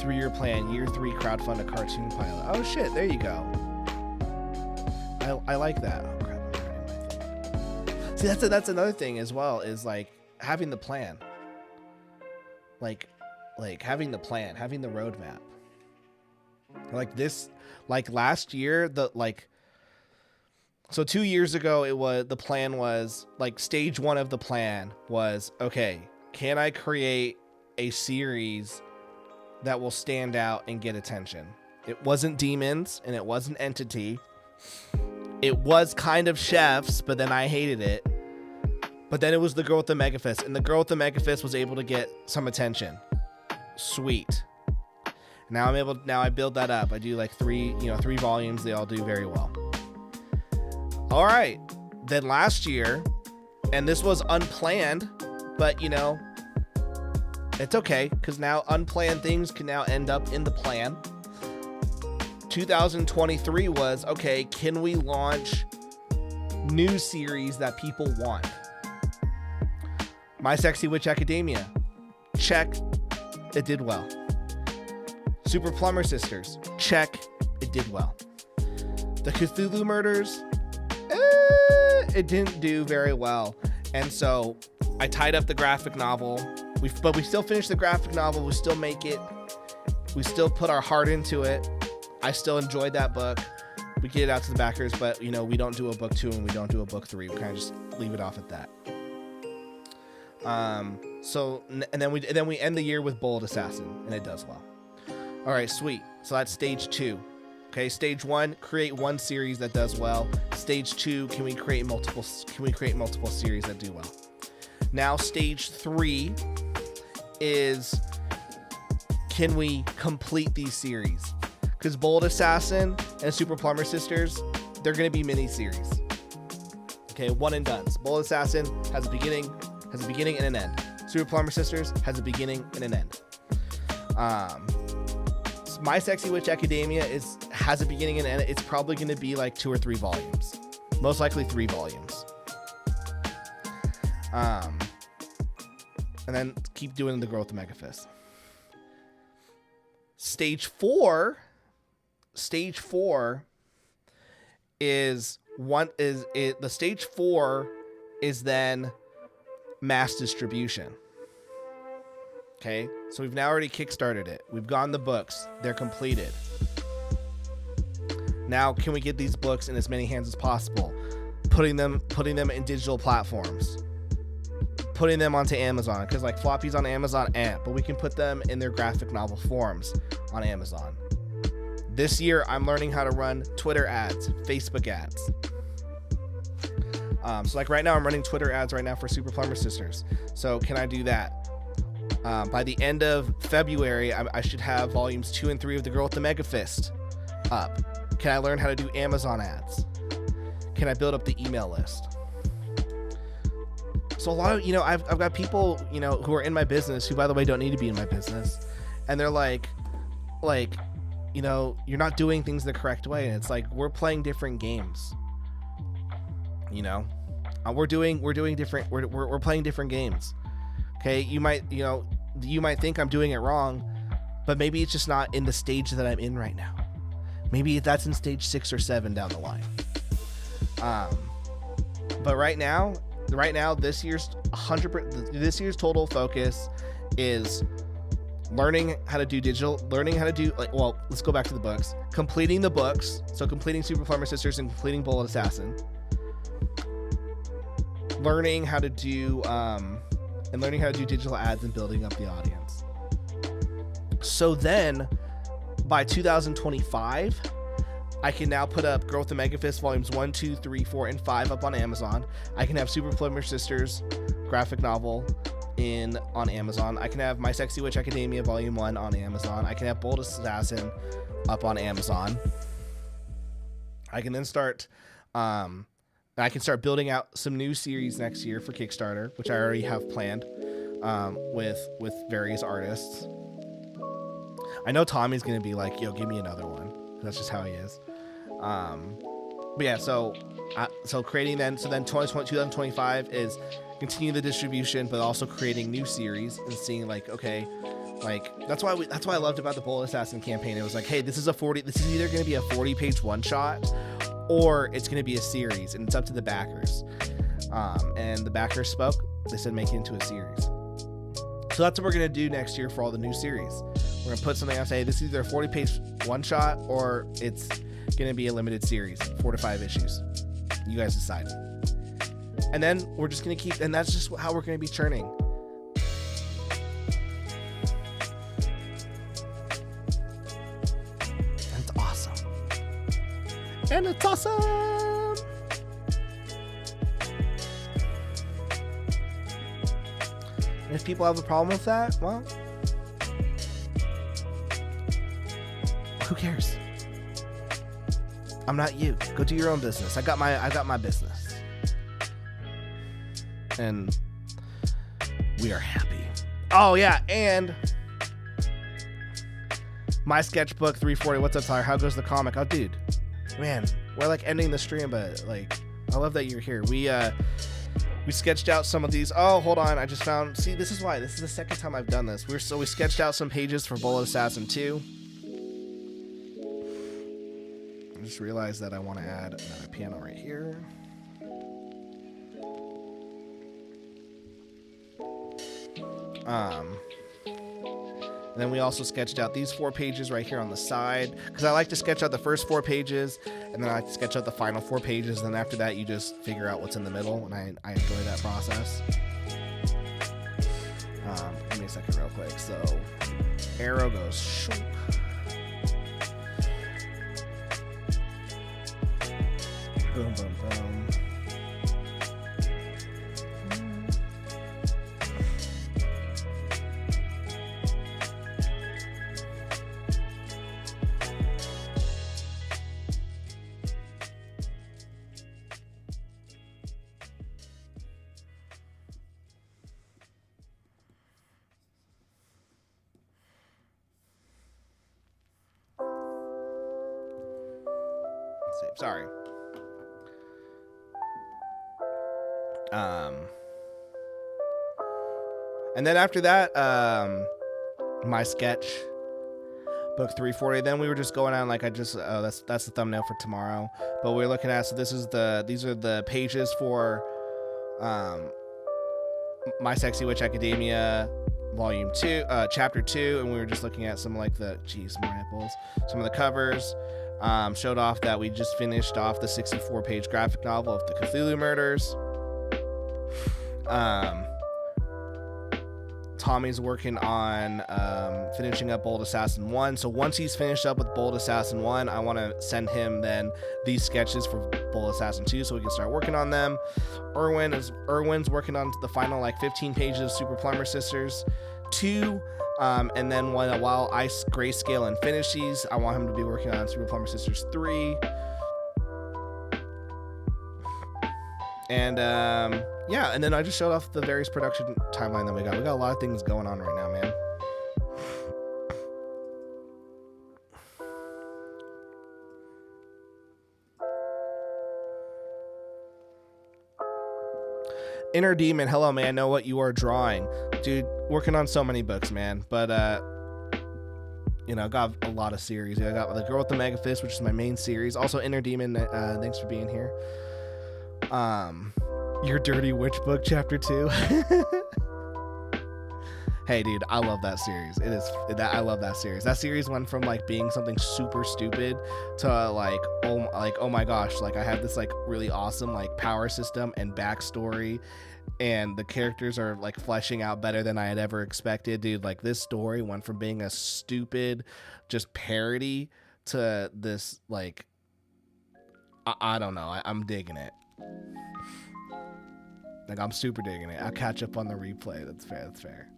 3-year plan, year 3 crowdfund a cartoon pilot. Oh shit, there you go. I like that. Oh crap, I'm hurting my thing. See, that's another thing as well, is like having the plan. Like having the plan, having the roadmap. Like this, like last year, so 2 years ago, the plan was like stage 1 of the plan was, okay, can I create a series that will stand out and get attention? It wasn't demons and it wasn't entity. It was kind of chefs, but then I hated it. But then it was the girl with the mega fist, and the girl with the mega fist was able to get some attention. Sweet. Now I build that up. I do like three volumes. They all do very well. All right. Then last year, and this was unplanned, but it's okay, because now unplanned things can now end up in the plan. 2023 was, okay, can we launch new series that people want? My Sexy Witch Academia. Check. It did well. Super Plumber Sisters. Check. It did well. The Cthulhu Murders. It didn't do very well. And so I tied up the graphic novel. But we still finished the graphic novel. We still make it. We still put our heart into it. I still enjoyed that book. We get it out to the backers, but we don't do a book 2 and we don't do a book 3. We kind of just leave it off at that. And then we end the year with Bold Assassin, and it does well. All right, sweet. So that's stage 2. Okay, stage 1, create one series that does well. Stage 2, can we create multiple series that do well? Now stage 3 is, can we complete these series? Because Bold Assassin and Super Plumber Sisters, they're going to be mini series. Okay, one and done. Bold Assassin has a beginning and an end. Super Plumber Sisters has a beginning and an end. My Sexy Witch Academia has a beginning and an end. It's probably going to be like 2 or 3 volumes. Most likely 3 volumes. And then keep doing the girl with the mega fist. Stage 4 is then mass distribution. Okay, so we've now already kickstarted it. We've gotten the books. They're completed. Now, can we get these books in as many hands as possible? Putting them in digital platforms. Putting them onto Amazon, because like floppies on Amazon, but we can put them in their graphic novel forms on Amazon. This year, I'm learning how to run Twitter ads, Facebook ads. So like right now, I'm running Twitter ads right now for Super Plumber Sisters. So can I do that? By the end of February, I should have volumes 2 and 3 of The Girl with the Mega Fist up. Can I learn how to do Amazon ads? Can I build up the email list? So a lot of, I've got people, who are in my business, who by the way don't need to be in my business, and they're like, you're not doing things the correct way. And it's like, we're playing different games. We're playing different games. Okay, you might think I'm doing it wrong, but maybe it's just not in the stage that I'm in right now. Maybe that's in stage 6 or 7 down the line. But right now, this year's total focus is learning how to do digital, let's go back to the books, completing the books. So completing Super Plumber Sisters and completing Bold Assassin. Learning how to do digital ads and building up the audience. So then by 2025, I can now put up Girl with the Mega Fist volumes 1, 2, 3, 4, and 5 up on Amazon. I can have Super Plumber Sisters graphic novel on Amazon. I can have My Sexy Witch Academia volume 1 on Amazon. I can have Bold Assassin up on Amazon. I can then start building out some new series next year for Kickstarter, which I already have planned with various artists. I know Tommy's going to be like, yo, give me another one. That's just how he is. But yeah, so creating then 2025 is continue the distribution, but also creating new series and seeing like, okay, like that's why I loved about the Bold Assassin campaign. It was like, hey, this is either going to be a 40-page one-shot or it's going to be a series, and it's up to the backers. And the backers spoke. They said make it into a series. So that's what we're going to do next year for all the new series. We're going to put something out, say this is either a 40-page one-shot or it's going to be a limited series, 4 to 5 issues. You guys decide. And then we're just going to keep, and that's just how we're going to be churning. And And it's awesome. And if people have a problem with that, well, who cares? I'm not you. Go do your own business. I got my business. And we are happy. Oh yeah, and my sketchbook 340. What's up, Tyler? How goes the comic? Oh, dude, man, we're like ending the stream, but like, I love that you're here. We sketched out some of these. Oh, hold on, I just found. See, this is why. This is the second time I've done this. We sketched out some pages for Bullet Assassin 2. I just realized that I want to add another piano right here. And then we also sketched out these 4 pages right here on the side, because I like to sketch out the first 4 pages, and then I like to sketch out the final 4 pages, and then after that you just figure out what's in the middle, and I enjoy that process. Give me a second real quick. So arrow goes shoop. Boom, boom, boom. Sorry. And then after that, my sketch book 340. Then we were just going on like that's the thumbnail for tomorrow. But we're looking at, so these are the pages for My Sexy Witch Academia Volume 2, Chapter 2, and we were just looking at some like the more nipples, some of the covers. Showed off that we just finished off the 64-page graphic novel of the Cthulhu Murders. Tommy's working on finishing up Bold Assassin 1. So once he's finished up with Bold Assassin 1, I want to send him then these sketches for Bold Assassin 2 so we can start working on them. Erwin's working on the final like 15 pages of Super Plumber Sisters 2. And then while I grayscale and finish these, I want him to be working on Super Plumber Sisters 3. And yeah, and then I just showed off the various production timeline that we got. We got a lot of things going on right now, man. Inner Demon, hello man, know what you are drawing. Dude, working on so many books, man. But you know, got a lot of series. I got The Girl with the Mega Fist, which is my main series. Also Inner Demon, thanks for being here. Your Dirty Witch book, chapter 2. Hey dude, I love that series. I love that series. That series went from like being something super stupid to like oh my gosh, like I have this like really awesome like power system and backstory, and the characters are like fleshing out better than I had ever expected, dude. Like this story went from being a stupid just parody to this like I don't know. I'm digging it. Like I'm super digging it. I'll catch up on the replay. That's fair.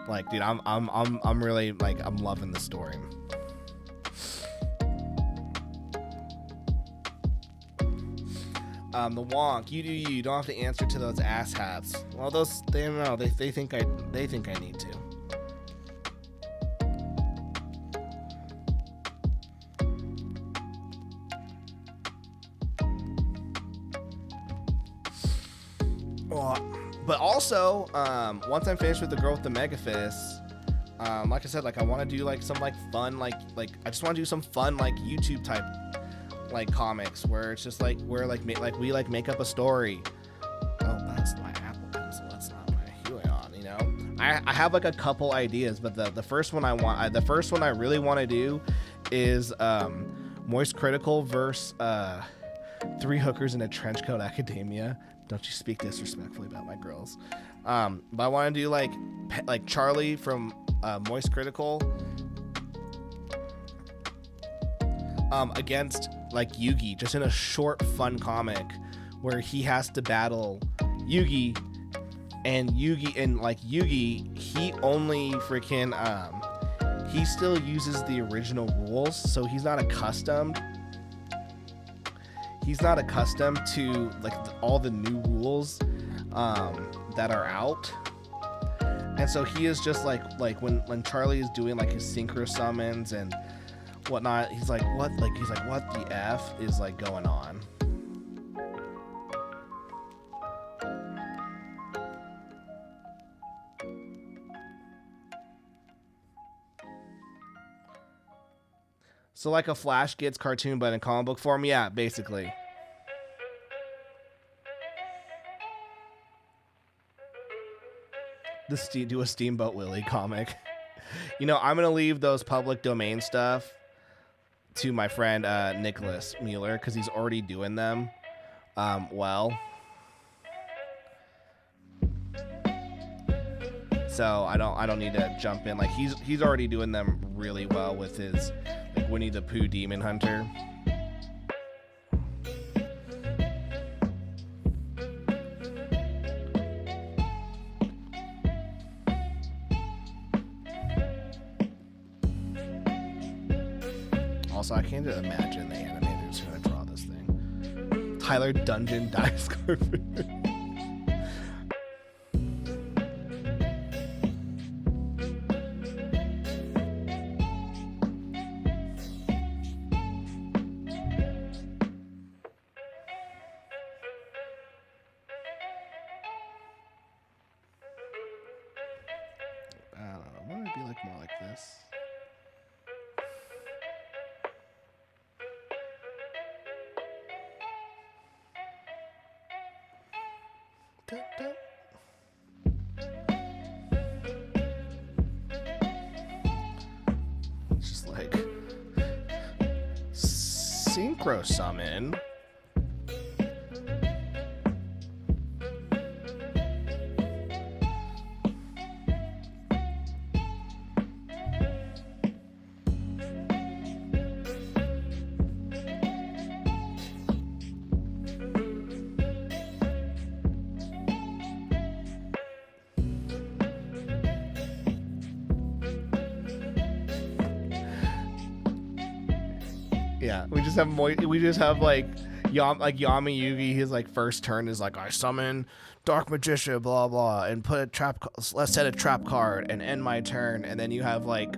Like, dude, I'm really like I'm loving the story. The wonk, you do you don't have to answer to those asshats. Well, those they don't know. They think I need to. But also, once I'm finished with The Girl with the Mega Fist, like I said, like I want to do like some like fun, like I just want to do some fun like YouTube type like comics where it's just like where like we make up a story. Oh, that's my Apple Pencil. That's not my Helion. You know, I have like a couple ideas, but the first one I really want to do is Moist Critical versus 3 Hookers in a Trenchcoat Academia. Don't you speak disrespectfully about my girls. But I want to do like Charlie from Moist Critical. against like Yugi, just in a short, fun comic where he has to battle Yugi, and Yugi, he only freaking he still uses the original rules, so he's not accustomed to like all the new rules that are out. And so he is just like when Charlie is doing like his synchro summons and whatnot, he's like, what the F is like going on? So like a Flash gets cartoon but in comic book form, yeah, basically. Do a Steamboat Willie comic. You know, I'm gonna leave those public domain stuff to my friend Nicholas Mueller, because he's already doing them well. So I don't need to jump in. Like he's already doing them really well with his like Winnie the Pooh Demon Hunter. Also, I can't imagine the animator's gonna draw this thing. Tyler Dungeon Dice Carpenter. I don't know. Wouldn't it be like more like this? Just like synchro summon. Yeah, we just have like Yami Yugi. His like first turn is like, I summon Dark Magician, blah blah, and let's set a trap card and end my turn. And then you have like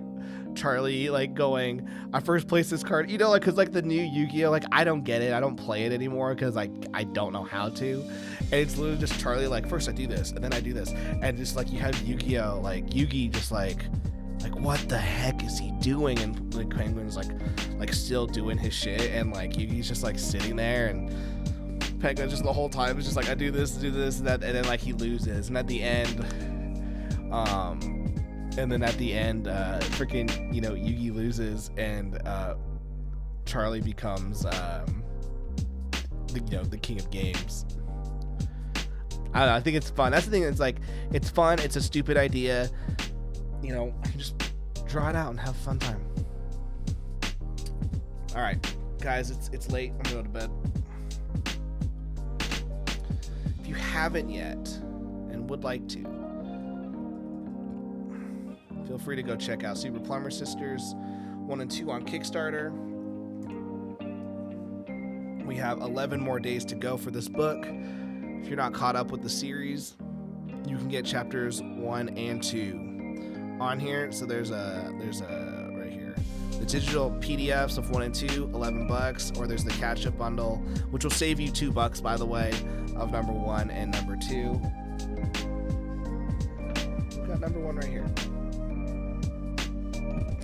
Charlie like going, I first place this card, you know, like because like the new Yu-Gi-Oh, like I don't get it, I don't play it anymore because like I don't know how to, and it's literally just Charlie like, first I do this and then I do this, and just like you have Yu-Gi-Oh, like Yugi just like what the heck is he doing? And like Penguin's like still doing his shit, and like Yugi's just like sitting there, and Penguin just the whole time is just like, I do this and that, and then like he loses, and at the end freaking, you know, Yugi loses, and Charlie becomes the king of games. I don't know, I think it's fun. That's the thing, it's like, it's fun, it's a stupid idea, you know, I can just draw it out and have a fun time. All right, guys, it's late. I'm gonna go to bed. If you haven't yet and would like to, feel free to go check out Super Plumber Sisters 1 and 2 on Kickstarter. We have 11 more days to go for this book. If you're not caught up with the series, you can get chapters 1 and 2 on here. So there's a right here, the digital PDFs of 1 and 2, $11, or there's the catch-up bundle, which will save you $2, by the way, of number 1 and number 2. We've got number 1 right here.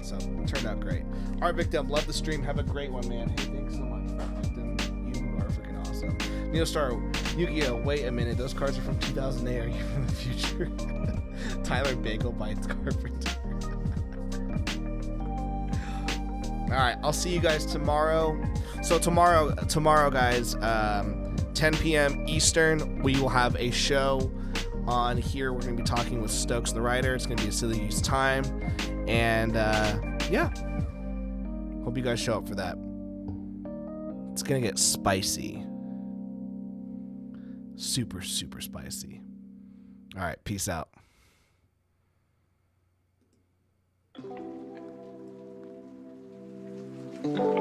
So it turned out great. All right, Victim, love the stream. Have a great one, man. Hey, thanks so much, Victim. You are freaking awesome. Neostar, Yu-Gi-Oh, wait a minute. Those cards are from 2008. Are you from the future? Tyler Bagel Bites Carpenter. All right, I'll see you guys tomorrow. So tomorrow, guys, 10 p.m. Eastern, we will have a show on here. We're going to be talking with Stokes the writer. It's going to be a silly use time, and yeah, hope you guys show up for that. It's going to get spicy. Super, super spicy. All right, peace out. Thank you.